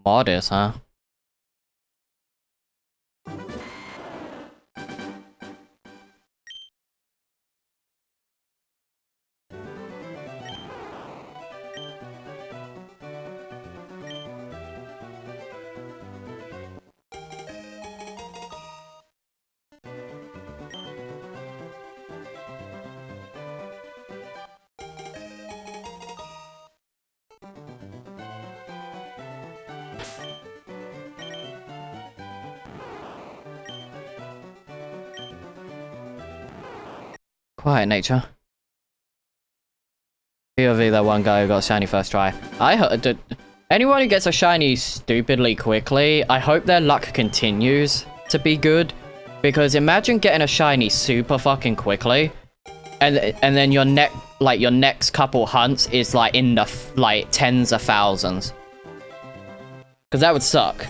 Modest, huh? Quiet nature. POV, that one guy who got shiny first try. I heard anyone who gets a shiny stupidly quickly, I hope their luck continues to be good. Because imagine getting a shiny super fucking quickly, and then your next couple hunts is like in the like tens of thousands. Because that would suck.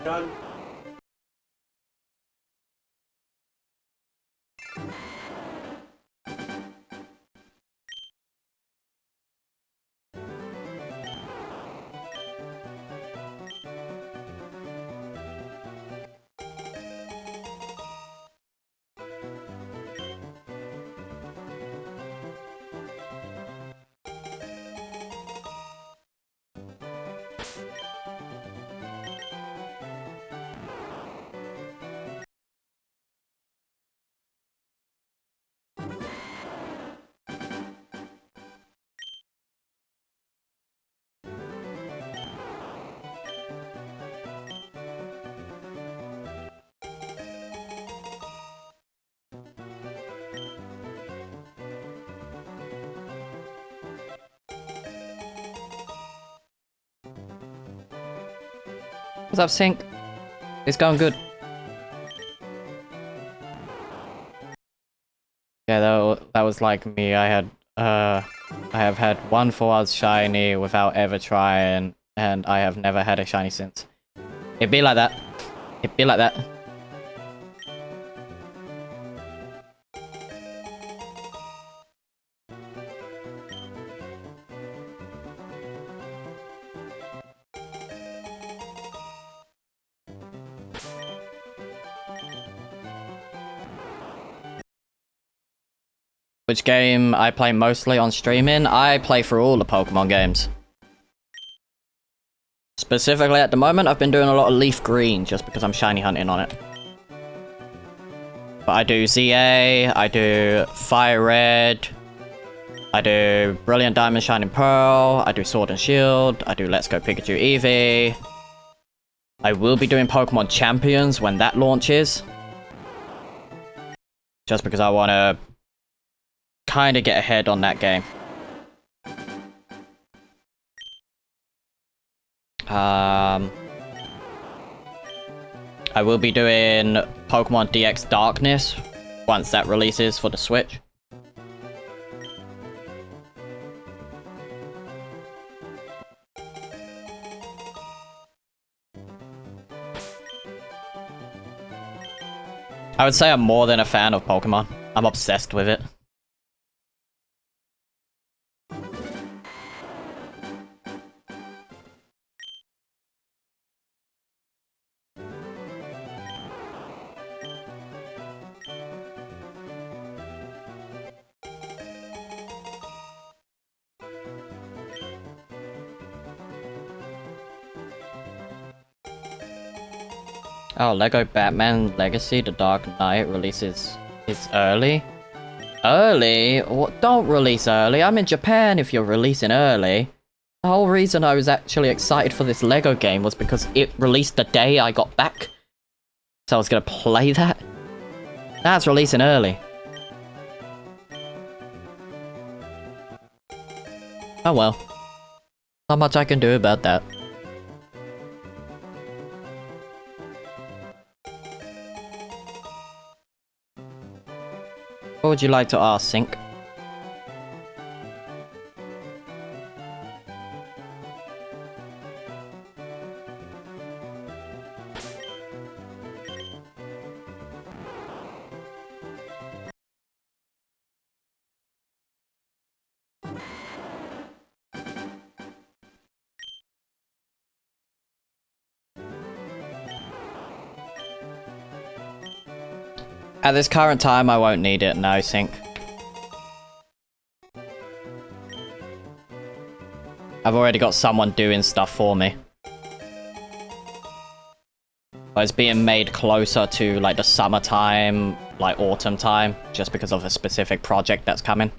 Done. What's up, Sync? It's going good. Yeah, that was like me. I have had one full art shiny without ever trying, and I have never had a shiny since. It'd be like that. It'd be like that. Which game I play mostly on streaming? I play through all the Pokemon games. Specifically at the moment, I've been doing a lot of LeafGreen just because I'm shiny hunting on it. But I do ZA, I do Fire Red, I do Brilliant Diamond Shining Pearl, I do Sword and Shield, I do Let's Go Pikachu Eevee. I will be doing Pokemon Champions when that launches. Just because I want to kind of get ahead on that game. I will be doing Pokemon DX Darkness once that releases for the Switch. I would say I'm more than a fan of Pokemon. I'm obsessed with it. Oh, Lego Batman Legacy The Dark Knight releases... It's early? Early? What? Don't release early. I'm in Japan if you're releasing early. The whole reason I was actually excited for this Lego game was because it released the day I got back. So I was gonna play that. That's releasing early. Oh well. Not much I can do about that. What would you like to ask, Sync? At this current time, I won't need it, no, Sync. I've already got someone doing stuff for me. But it's being made closer to, like, the summertime, like, autumn time, just because of a specific project that's coming.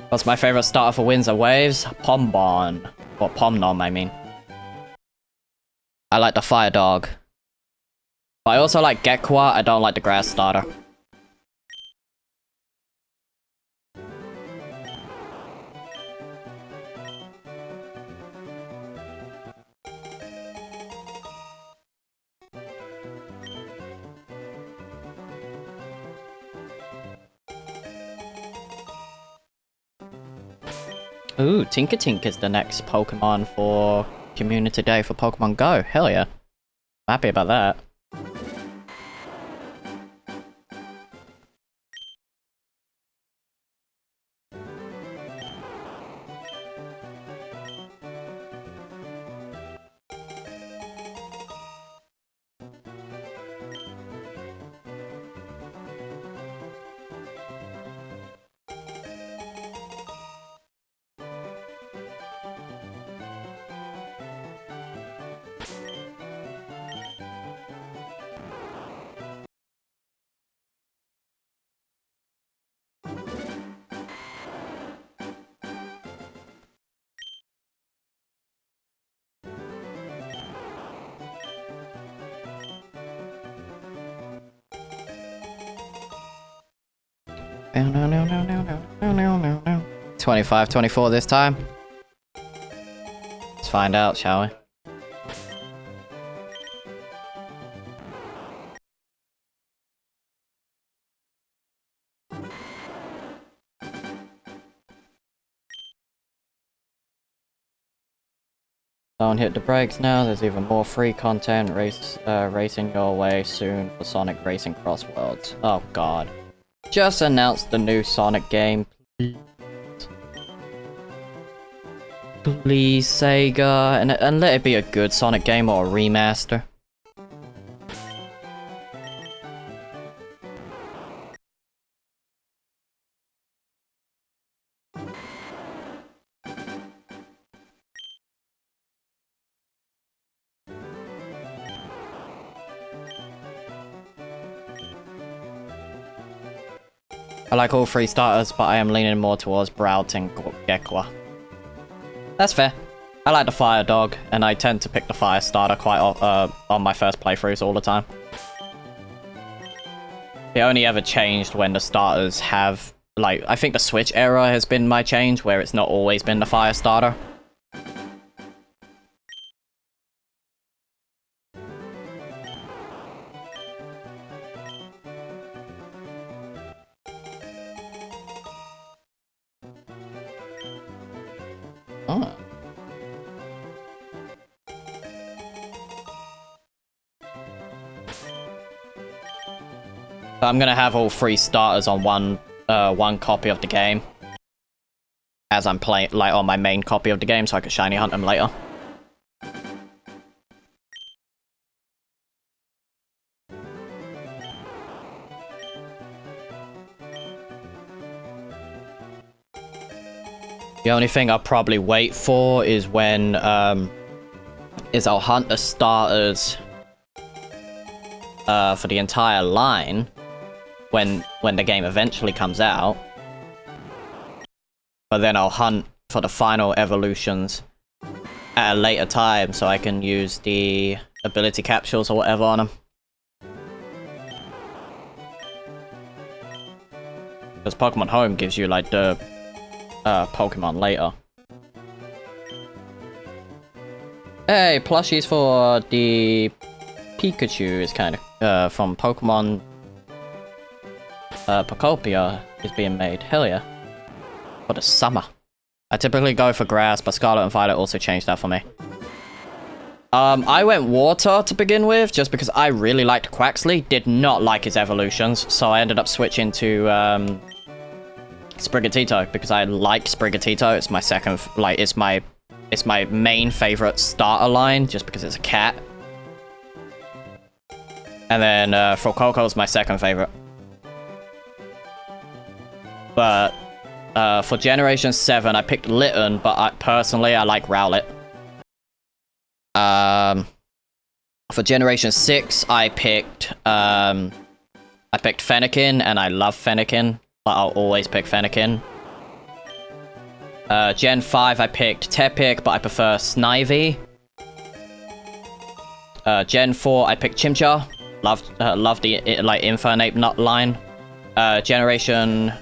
What's my favorite starter for Winds and Waves? Pombon. Or Pomnom, I mean. I like the Fire Dog. But I also like Gekwa, I don't like the Grass starter. Ooh, Tinkatink is the next Pokemon for Community Day for Pokemon Go. Hell yeah. I'm happy about that. 25, 24 this time. Let's find out, shall we? Don't hit the brakes now, there's even more free content racing your way soon for Sonic Racing Cross Worlds. Oh god. Just announced the new Sonic game. Please, Sega, and let it be a good Sonic game or a remaster. I like all three starters, but I am leaning more towards Brault and Gekwa. That's fair. I like the Fire Dog, and I tend to pick the Fire starter quite on my first playthroughs all the time. It only ever changed when the starters have, like, I think the Switch era has been my change, where it's not always been the Fire starter. Oh. I'm gonna have all three starters on one copy of the game, as I'm playing, like, on my main copy of the game, so I can shiny hunt them later. The only thing I'll probably wait for is when I'll hunt the starters for the entire line when the game eventually comes out. But then I'll hunt for the final evolutions at a later time so I can use the ability capsules or whatever on them. Because Pokemon Home gives you, like, the Pokemon later. Hey, plushies for the Pikachu is kind of from Pokemon Pokopia is being made. Hell yeah. For the summer. I typically go for grass, but Scarlet and Violet also changed that for me. I went water to begin with, just because I really liked Quaxley, did not like his evolutions, so I ended up switching to Sprigatito, because I like Sprigatito. It's my second, like, it's my main favorite starter line, just because it's a cat. And then Frococo's my second favorite. But for Generation 7, I picked Litten, but personally, I like Rowlet. For Generation 6, I picked Fennekin, and I love Fennekin, but I'll always pick Fennekin. Gen 5, I picked Tepig, but I prefer Snivy. Gen 4, I picked Chimchar. Love the, like, Infernape nut line. Generation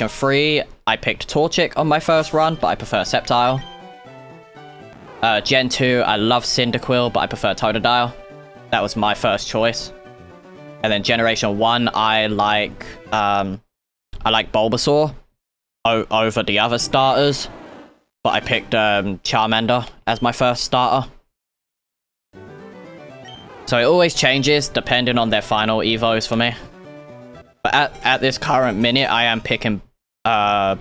3, I picked Torchic on my first run, but I prefer Sceptile. Gen 2, I love Cyndaquil, but I prefer Totodile. That was my first choice. And then Generation 1, I like Bulbasaur over the other starters, but I picked Charmander as my first starter. So it always changes depending on their final evos for me. But at this current minute, I am picking Pomnom,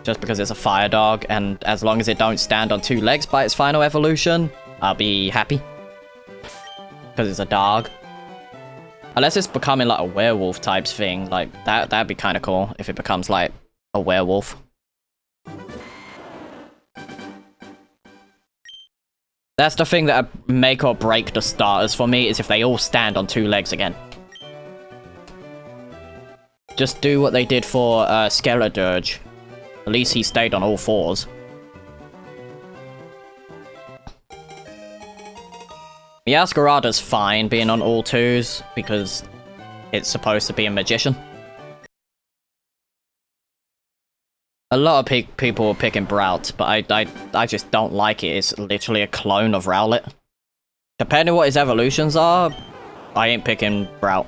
just because it's a fire dog, and as long as it don't stand on 2 legs by its final evolution, I'll be happy. Because it's a dog. Unless it's becoming like a werewolf types thing, like that'd be kind of cool if it becomes like a werewolf. That's the thing that make or break the starters for me, is if they all stand on 2 legs again. Just do what they did for Skeledirge. At least he stayed on all 4s. Meowscarada's fine being on all 2s, because it's supposed to be a magician. A lot of people are picking Brout, but I just don't like it. It's literally a clone of Rowlet. Depending on what his evolutions are, I ain't picking Brout.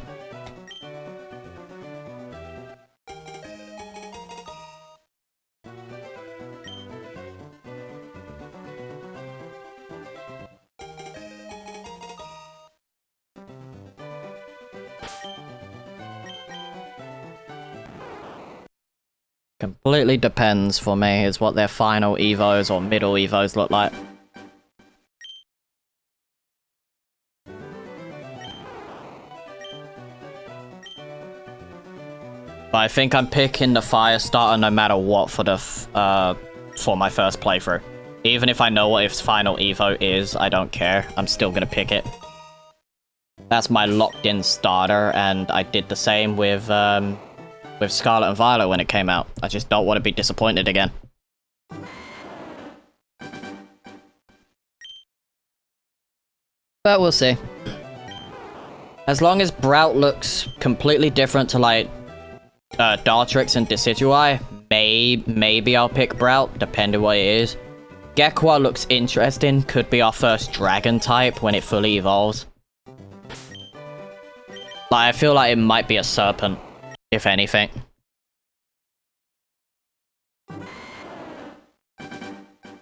Completely depends for me is what their final evos or middle evos look like. But I think I'm picking the fire starter no matter what for the for my first playthrough. Even if I know what its final evo is, I don't care. I'm still gonna pick it. That's my locked-in starter, and I did the same with Scarlet and Violet when it came out. I just don't want to be disappointed again. But we'll see. As long as Brout looks completely different to, like, Dartrix and Decidueye, maybe I'll pick Brout, depending what it is. Gekwa looks interesting, could be our first dragon type when it fully evolves. Like, I feel like it might be a serpent, if anything.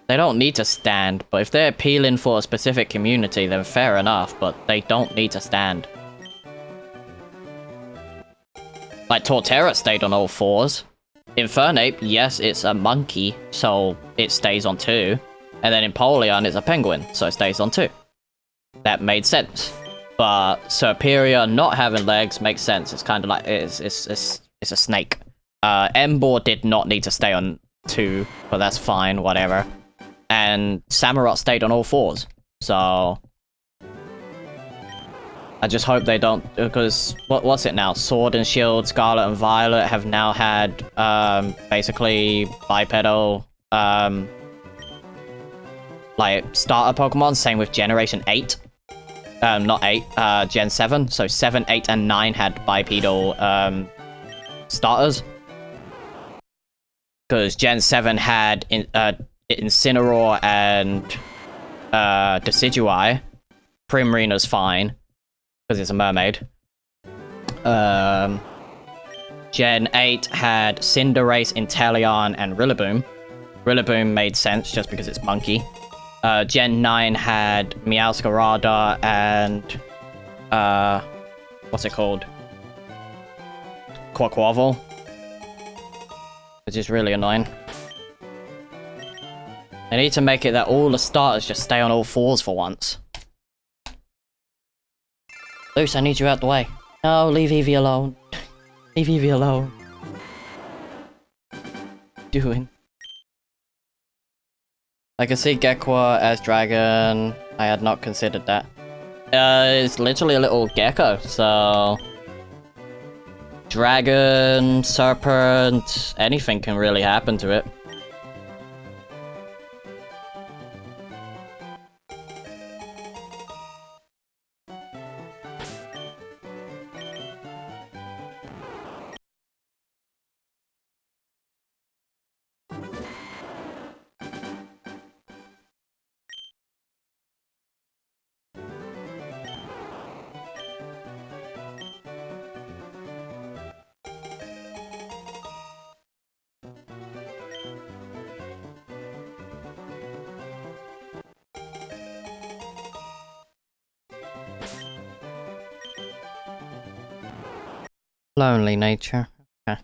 They don't need to stand, but if they're appealing for a specific community, then fair enough, but they don't need to stand. Like, Torterra stayed on all fours. Infernape, yes, it's a monkey, so it stays on 2. And then Empoleon is a penguin, so it stays on 2. That made sense. But Serperior not having legs makes sense. It's kind of like, it's a snake. Emboar did not need to stay on 2, but that's fine, whatever. And Samurott stayed on all 4s, so... I just hope they don't, because, what's it now? Sword and Shield, Scarlet and Violet have now had, basically, bipedal, like, starter Pokemon, same with Generation 8. Not 8, Gen 7, so 7, 8, and 9 had bipedal, starters. Because Gen 7 had, Incineroar and, Decidueye. Primarina's fine. Because it's a mermaid. Gen 8 had Cinderace, Inteleon, and Rillaboom. Rillaboom made sense just because it's monkey. Gen 9 had Meowscarada and... what's it called? Quaquaval. Which is really annoying. They need to make it that all the starters just stay on all 4s for once. Luce, I need you out the way. No, leave Eevee alone. Leave Eevee alone. Doing. I can see Gekwa as dragon. I had not considered that. It's literally a little gecko, so... Dragon, serpent, anything can really happen to it. Lonely nature. Okay.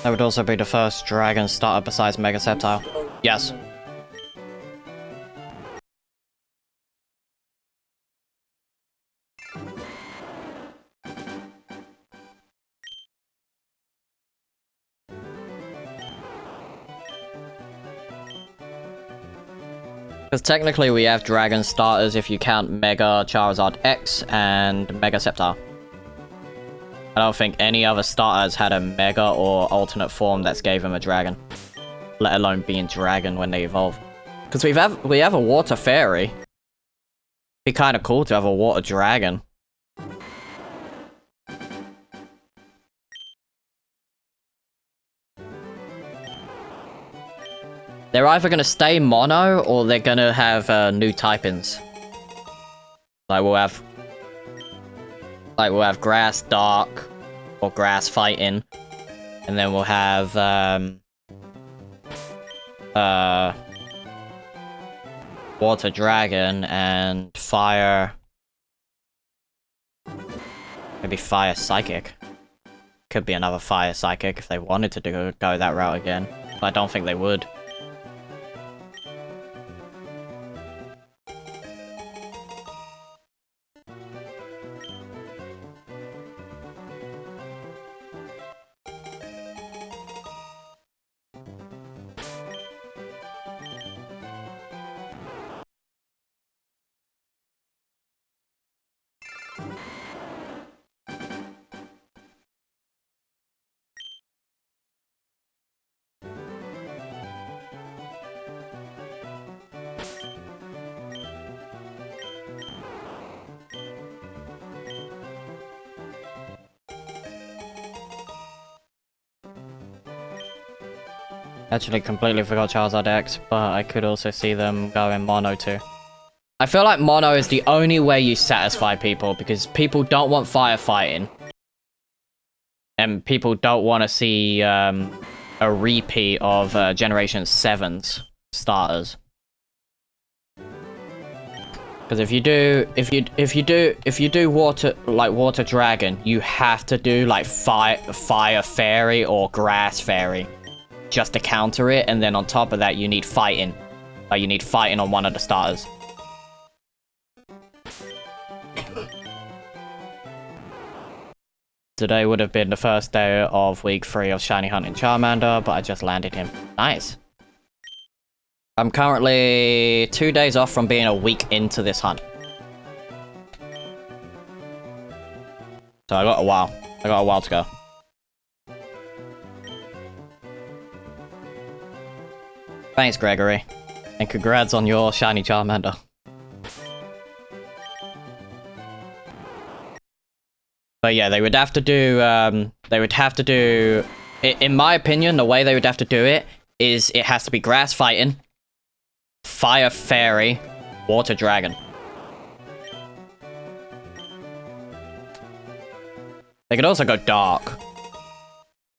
That would also be the first dragon starter besides Mega Sceptile. Yes. Because technically we have Dragon starters if you count Mega Charizard X and Mega Sceptile. I don't think any other starters had a Mega or alternate form that's gave them a Dragon. Let alone being Dragon when they evolve. Because we have a Water Fairy. Be kind of cool to have a Water Dragon. They're either going to stay mono, or they're going to have new typings. Like we'll have grass dark, or grass fighting. And then we'll have, water dragon and fire... Maybe fire psychic. Could be another fire psychic if they wanted to go that route again. But I don't think they would. Actually, completely forgot Charizard X, but I could also see them going mono too. I feel like mono is the only way you satisfy people, because people don't want firefighting. And people don't want to see a repeat of Generation 7's starters. Because if you do water dragon, you have to do like fire fairy or grass fairy. Just to counter it, and then on top of that you need fighting. Like you need fighting on one of the starters. Today would have been the first day of week 3 of shiny hunting Charmander, but I just landed him. Nice. I'm currently 2 days off from being a week into this hunt. So I got a while. I got a while to go. Thanks, Gregory. And congrats on your shiny Charmander. But yeah, they would have to do, in my opinion, the way they would have to do it is it has to be grass fighting, fire fairy, water dragon. They could also go dark.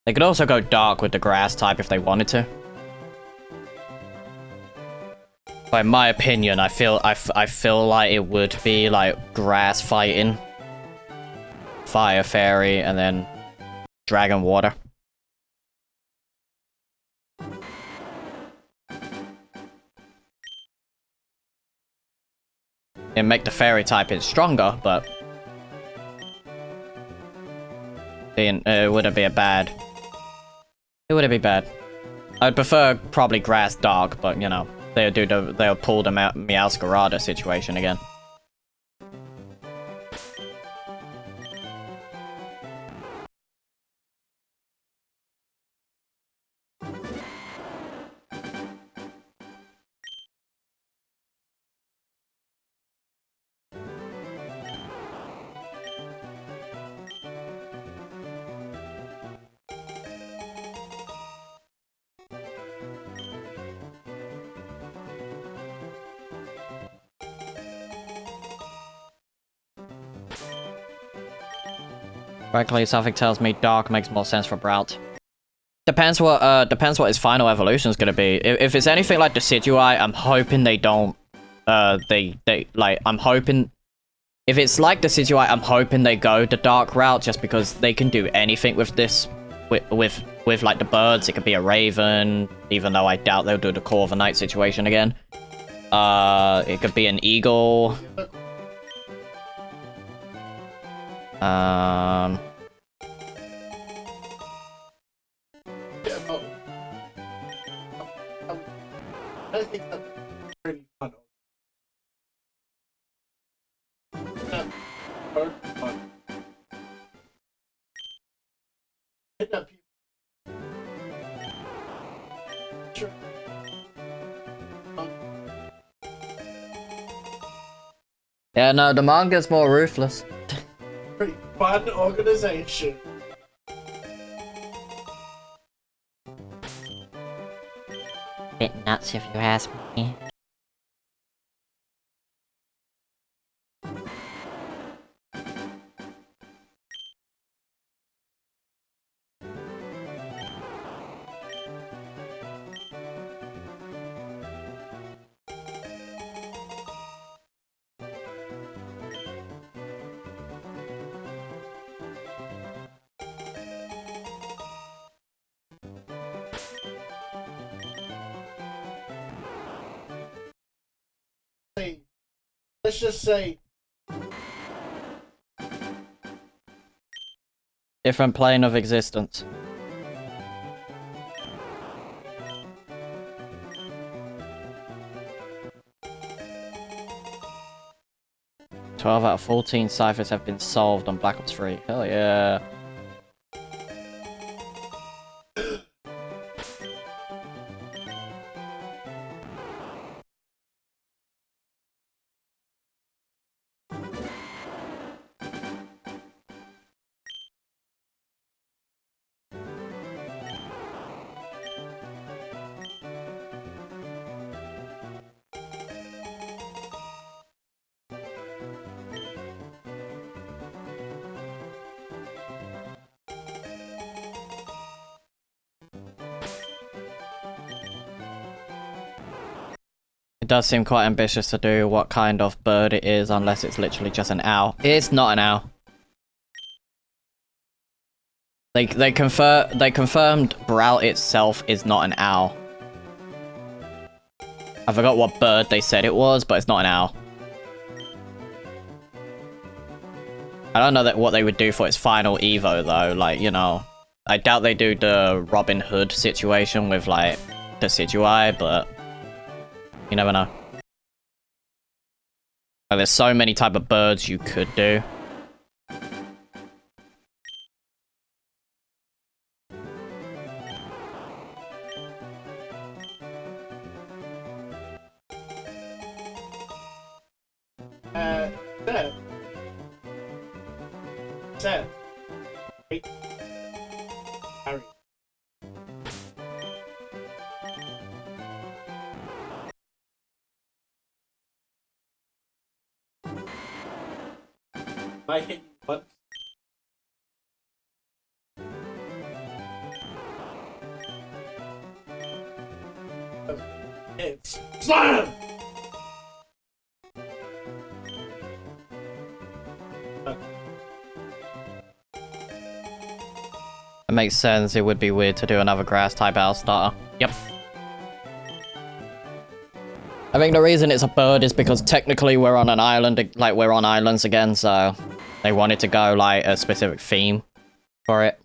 They could also go dark with the grass type if they wanted to. But in my opinion, I feel like it would be like grass fighting, fire fairy, and then dragon water. It'd make the fairy typing stronger, but it wouldn't be bad. It wouldn't be bad. I'd prefer probably grass dark, but you know. They'll pull the Meowscarada situation again. Frankly, something tells me dark makes more sense for Brout. Depends what his final evolution is gonna be. If it's anything like Decidueye, I'm hoping they don't. I'm hoping. If it's like Decidueye, I'm hoping they go the dark route, just because they can do anything with this. With like the birds, it could be a raven. Even though I doubt they'll do the Core of the Night situation again. It could be an eagle. I think that's pretty fun. Sure. Yeah, no, the manga's more ruthless. Pretty fun organization. Bit nuts if you ask me. Let's just say Different plane of existence. 12 out of 14 ciphers have been solved on Black Ops 3. Hell yeah. It does seem quite ambitious to do what kind of bird it is, unless it's literally just an owl. It's not an owl. They confirmed Brow itself is not an owl. I forgot what bird they said it was, but it's not an owl. I don't know what they would do for its final evo though, like, you know. I doubt they do the Robin Hood situation with, like, the Decidueye, but you never know. Like, there's so many type of birds you could do. Seth. Wait. Harry. I hit you once. It's slam! It makes sense, it would be weird to do another grass type owl starter. Yep. I think the reason it's a bird is because technically we're on an island, like we're on islands again, so they wanted to go like a specific theme for it.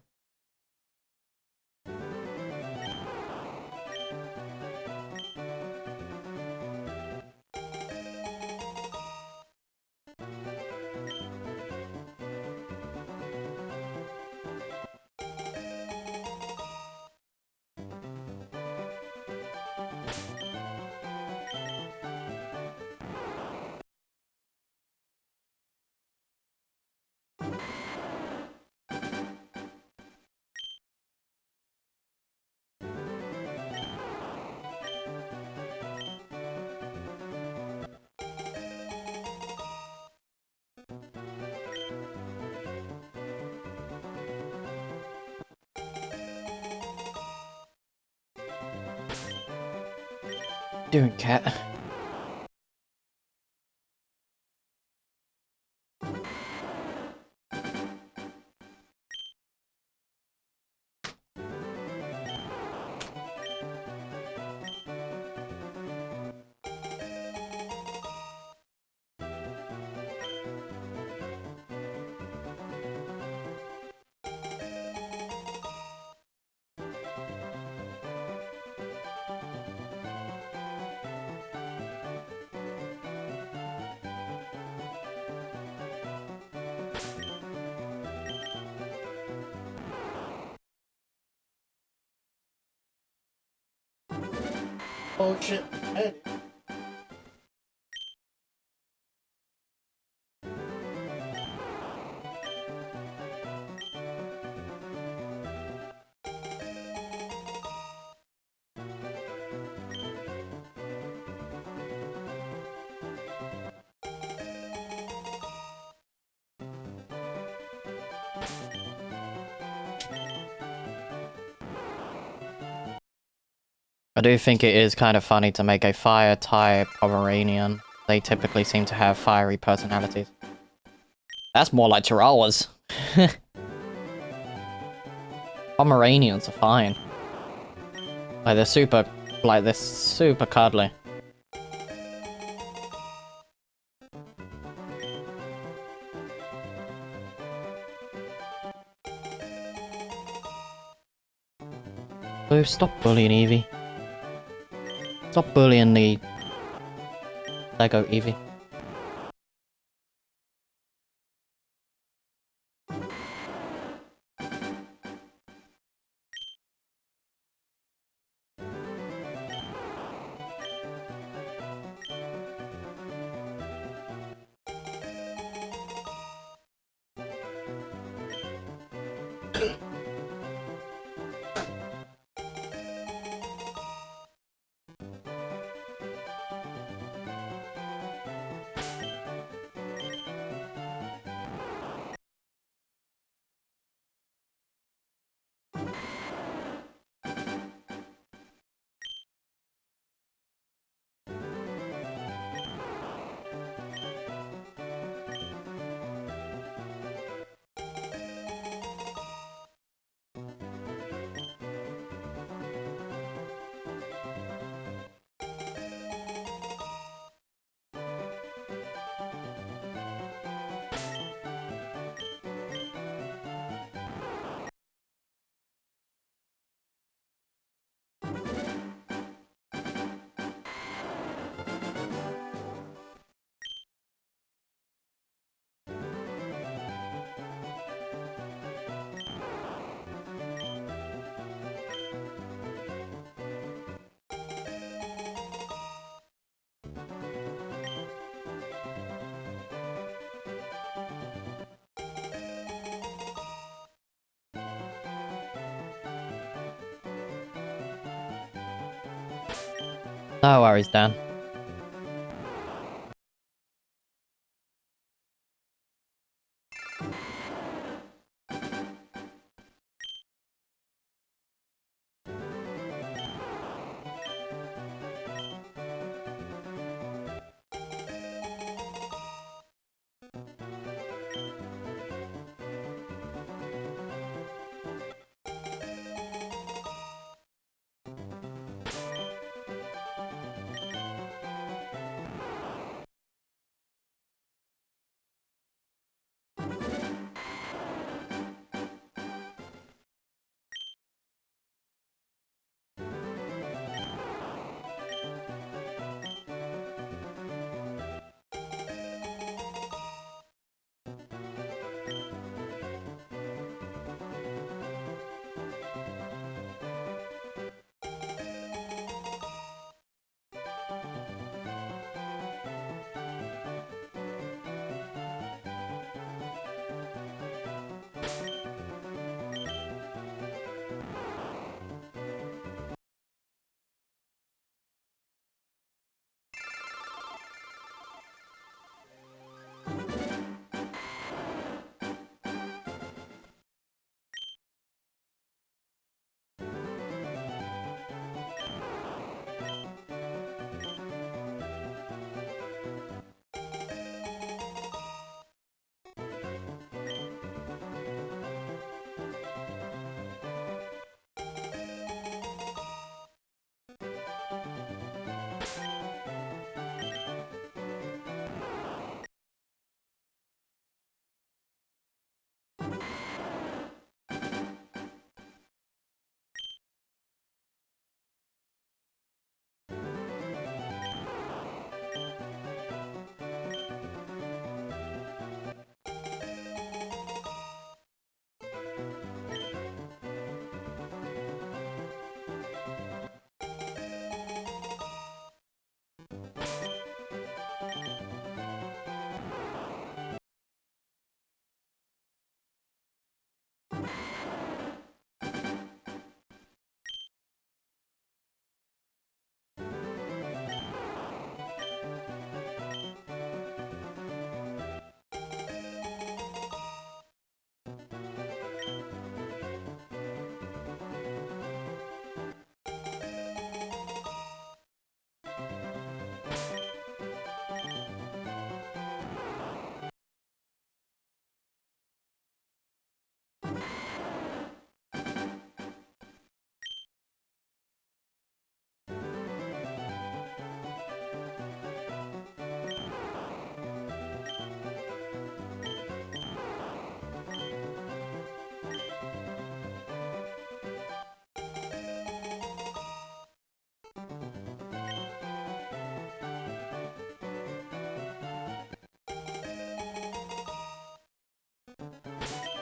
Doing cat. Oh shit. Hey. I do think it is kind of funny to make a fire-type Pomeranian. They typically seem to have fiery personalities. That's more like Chihuahuas. Pomeranians are fine. Like, they're super cuddly. Blue, stop bullying Eevee. Stop bullying the Lego Eevee. No worries, Dan.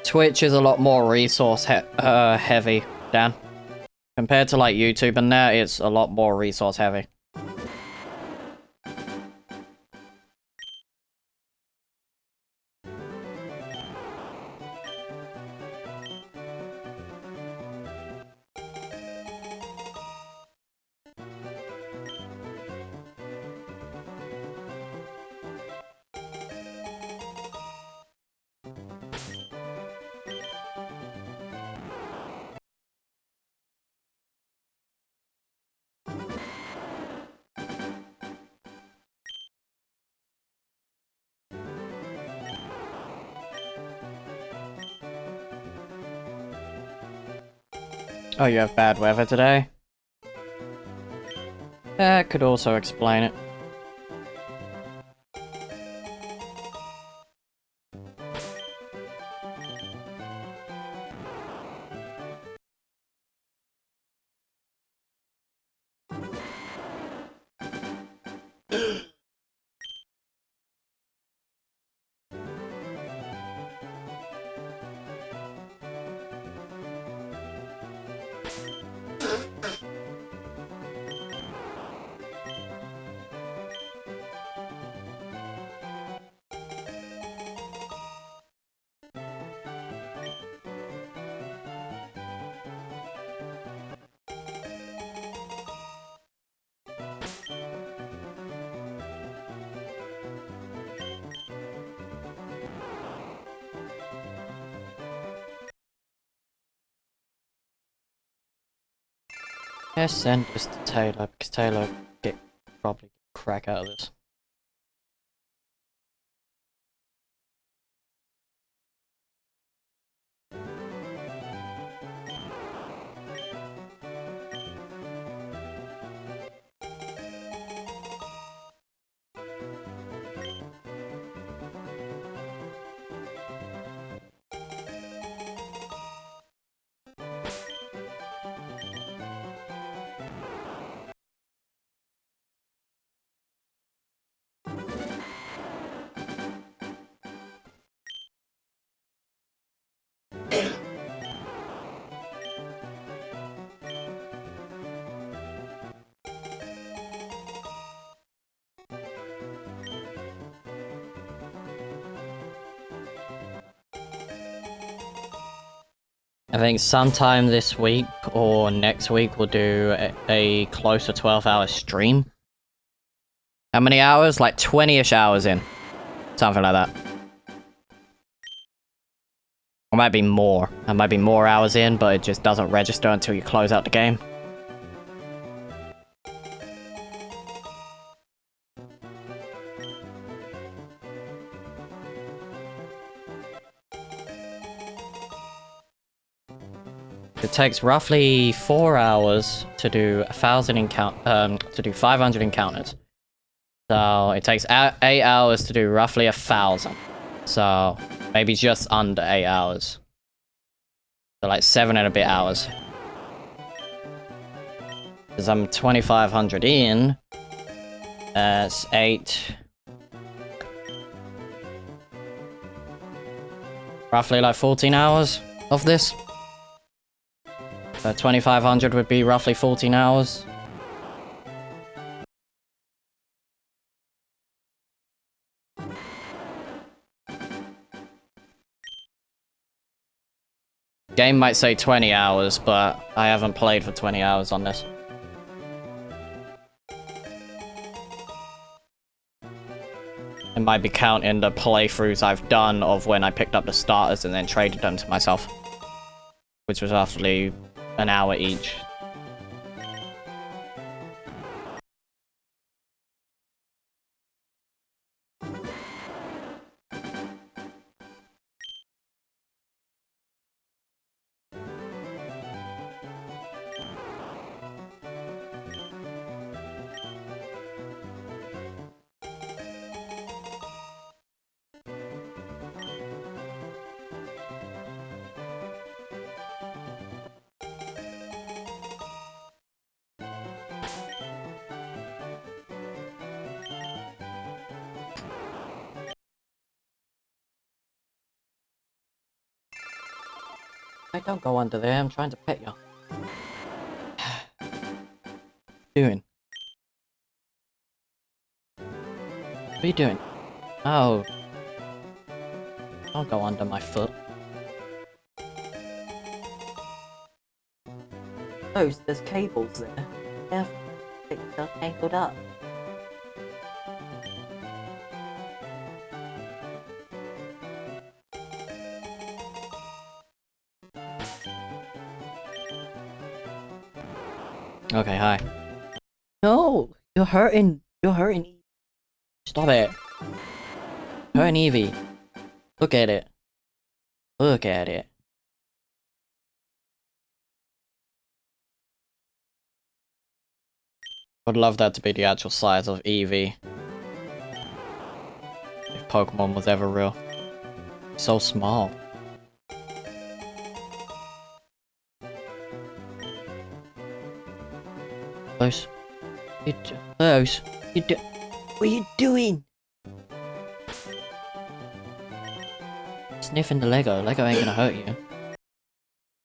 Twitch is a lot more resource heavy, Dan. Compared to like YouTube and that, it's a lot more resource heavy. Oh, you have bad weather today? That could also explain it. Yes, send this to Taylor, because Taylor probably get crack out of this. I think sometime this week or next week we'll do a close to 12-hour stream. How many hours? Like 20-ish hours in. Something like that. Or might be more. There might be more hours in, but it just doesn't register until you close out the game. It takes roughly 4 hours to do 500 encounters. So it takes 8 hours to do roughly 1,000. So maybe just under 8 hours. So like 7 and a bit hours. Because I'm 2,500 in. That's 8. Roughly like 14 hours of this. So 2,500 would be roughly 14 hours. Game might say 20 hours, but I haven't played for 20 hours on this. It might be counting the playthroughs I've done of when I picked up the starters and then traded them to myself. Which was roughly an hour each. Hey, don't go under there, I'm trying to pet you. Doing? What are you doing? Oh. Don't go under my foot. Oh, there's cables there. Careful. They're tangled up. Okay, hi. No! You're hurting! You're hurting! Stop it! Hurting Evie. Look at it. Look at it. Would love that to be the actual size of Eevee. If Pokemon was ever real. So small. Close. Close. What are you doing? Sniffing the Lego. Lego ain't gonna hurt you.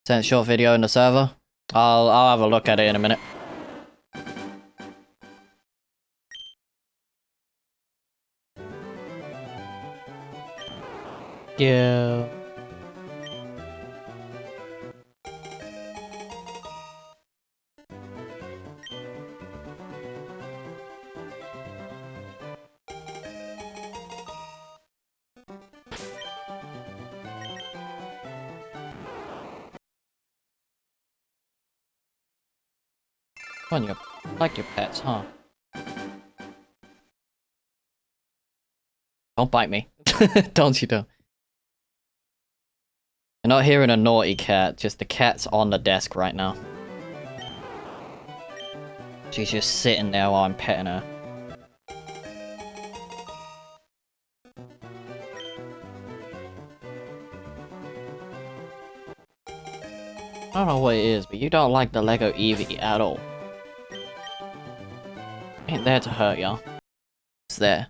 Sent a short video in the server. I'll have a look at it in a minute. Yeah. Come on, you like your pets, huh? Don't bite me. Don't you do. You're not hearing a naughty cat, just the cat's on the desk right now. She's just sitting there while I'm petting her. I don't know what it is, but you don't like the Lego Eevee at all. Ain't there to hurt y'all. It's there.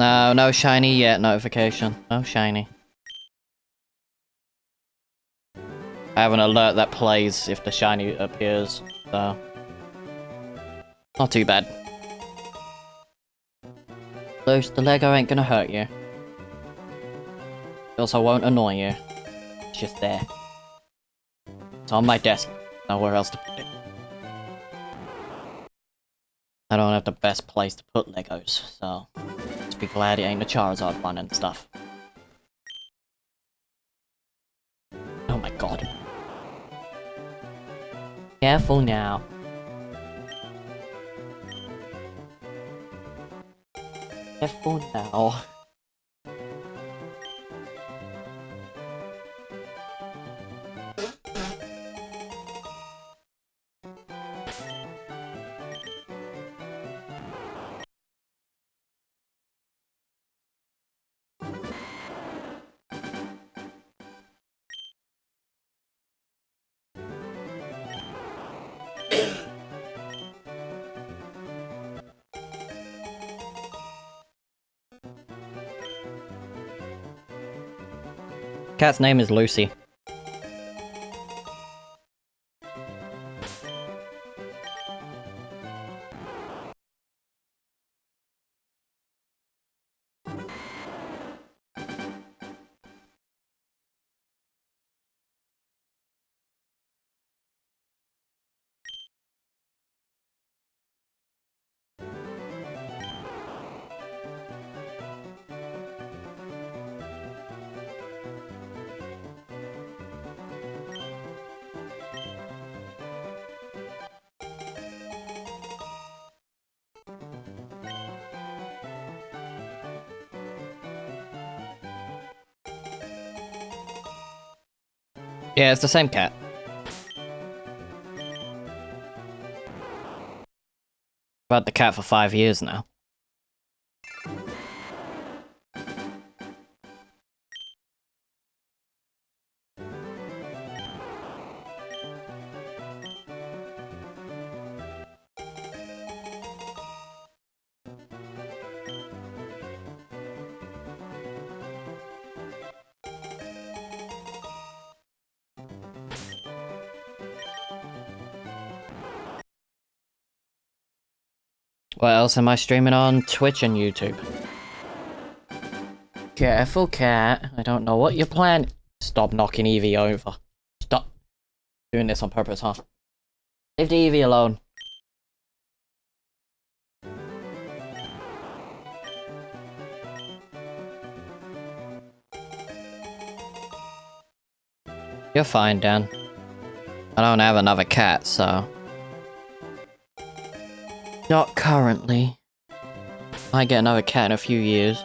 No, no shiny yet notification. No shiny. I have an alert that plays if the shiny appears, so... Not too bad. Loose, the Lego ain't gonna hurt you. It also won't annoy you. It's just there. It's on my desk. Nowhere else to put it. I don't have the best place to put Legos, so... Just be glad it ain't the Charizard one and stuff. Oh my god. Careful now. Careful now. Cat's name is Lucy. Yeah, it's the same cat. I've had the cat for 5 years now. What else am I streaming on? Twitch and YouTube. Careful, cat. I don't know what you're planning. Stop knocking Eevee over. Stop doing this on purpose, huh? Leave the Eevee alone. You're fine, Dan. I don't have another cat, so... Not currently. Might get another cat in a few years.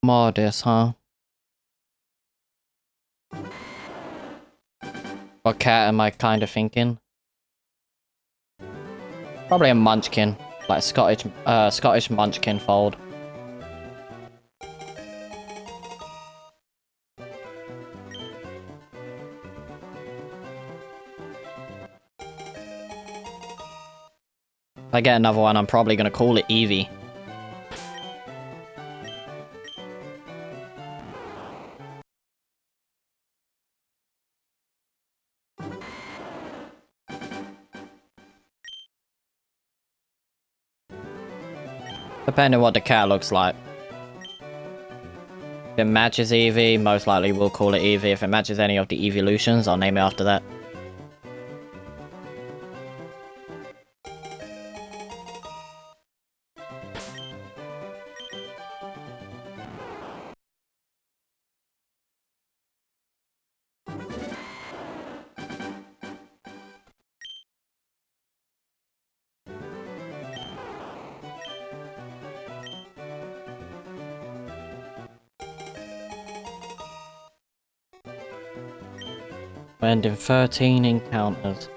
Modest, huh? What cat am I kind of thinking? Probably a Munchkin, like Scottish Munchkin fold. If I get another one, I'm probably gonna call it Eevee. Depending on what the cat looks like. If it matches Eevee, most likely we'll call it Eevee. If it matches any of the evolutions, I'll name it after that. And in 13 encounters.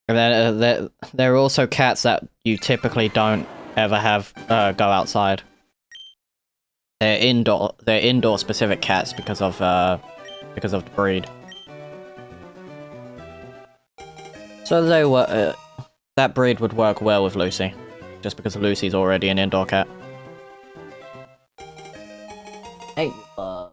And then there are also cats that you typically don't ever have go outside. They're indoor specific cats because of the breed. So they were that breed would work well with Lucy, just because Lucy's already an indoor cat. Hey, bub.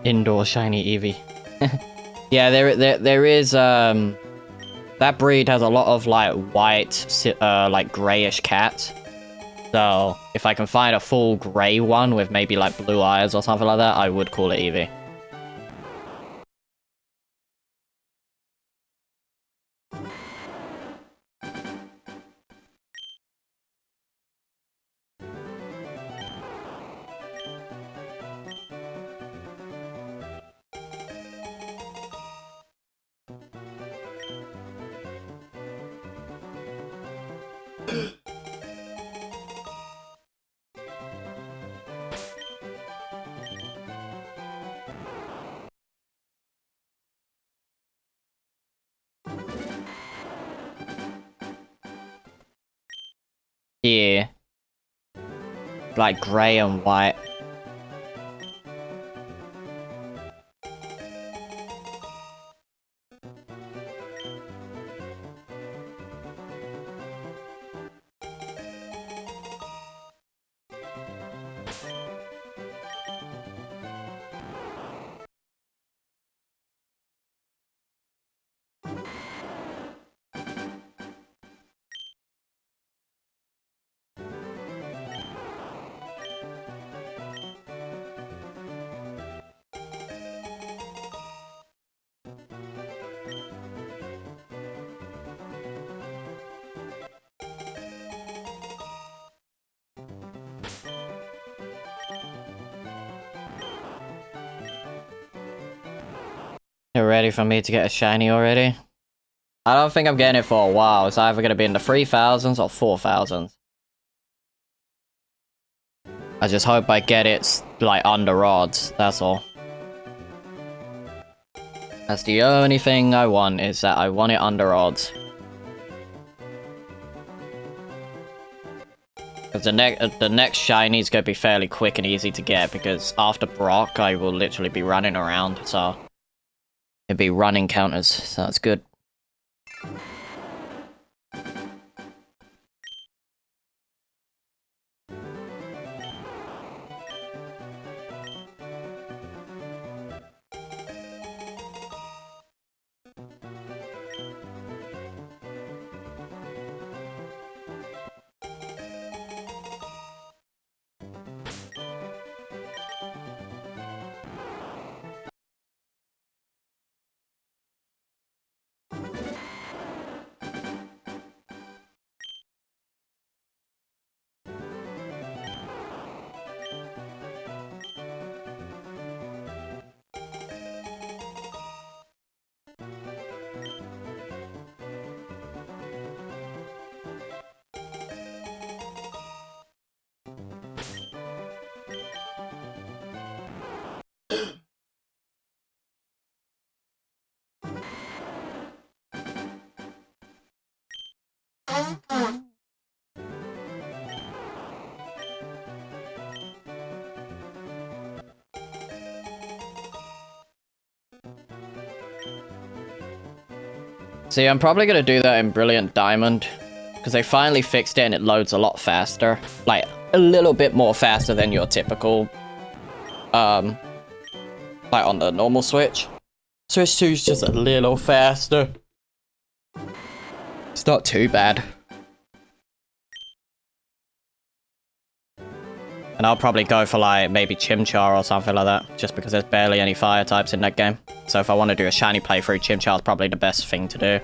Indoor shiny Eevee. Yeah, there is that breed has a lot of like white, like grayish cats. So if I can find a full grey one with maybe like blue eyes or something like that, I would call it Eevee. Yeah. Like grey and white. You're ready for me to get a shiny already? I don't think I'm getting it for a while. It's either going to be in the 3000s or 4000s. I just hope I get it, like, under odds. That's all. That's the only thing I want, is that I want it under odds. Because the next shiny is going to be fairly quick and easy to get, because after Brock, I will literally be running around, so... It'd be running counters, so that's good. See, I'm probably gonna do that in Brilliant Diamond, because they finally fixed it and it loads a lot faster. Like, a little bit more faster than your typical, like on the normal Switch. Switch 2's just a little faster. It's not too bad. And I'll probably go for, like, maybe Chimchar or something like that, just because there's barely any fire types in that game. So if I want to do a shiny playthrough, Chimchar's probably the best thing to do.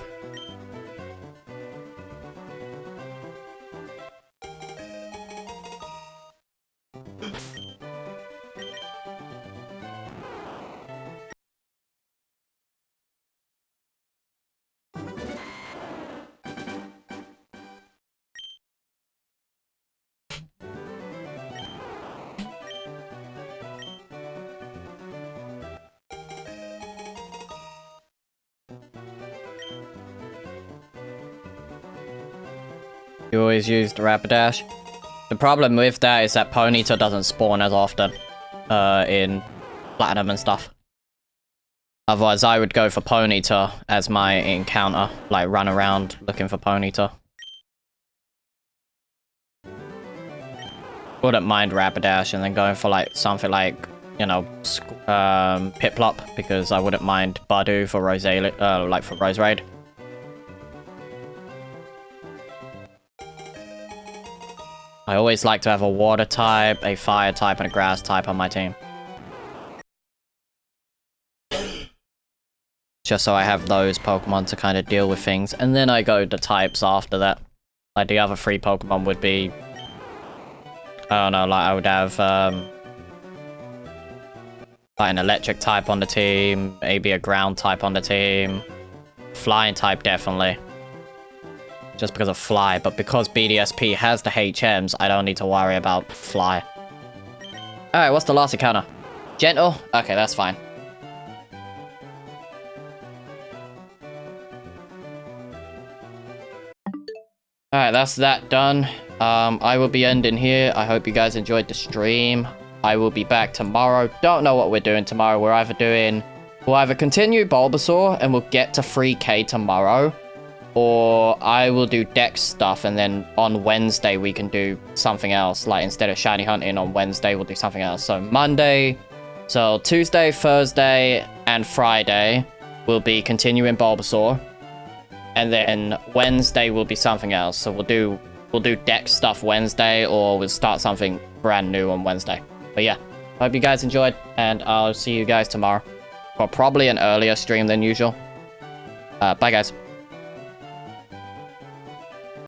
You always use the Rapidash. The problem with that is that Ponyta doesn't spawn as often in Platinum and stuff. Otherwise, I would go for Ponyta as my encounter, like run around looking for Ponyta. Wouldn't mind Rapidash and then going for like something like, you know, Piplup, because I wouldn't mind Badu for like for Rose Raid. I always like to have a water type, a fire type, and a grass type on my team. Just so I have those Pokemon to kind of deal with things. And then I go to types after that. Like, the other 3 Pokemon would be... I don't know, like, I would have, like, an electric type on the team, maybe a ground type on the team. Flying type, definitely. Just because of Fly, but because BDSP has the HMs, I don't need to worry about Fly. Alright, what's the last encounter? Gentle? Okay, that's fine. Alright, that's that done. I will be ending here. I hope you guys enjoyed the stream. I will be back tomorrow. Don't know what we're doing tomorrow. We'll either continue Bulbasaur and we'll get to 3k tomorrow, or I will do Dex stuff, and then on Wednesday we can do something else. Like, instead of shiny hunting on Wednesday, we'll do something else. So Tuesday, Thursday, and Friday will be continuing Bulbasaur. And then Wednesday will be something else. So we'll do Dex stuff Wednesday, or we'll start something brand new on Wednesday. But yeah, hope you guys enjoyed, and I'll see you guys tomorrow. For probably an earlier stream than usual. Bye guys.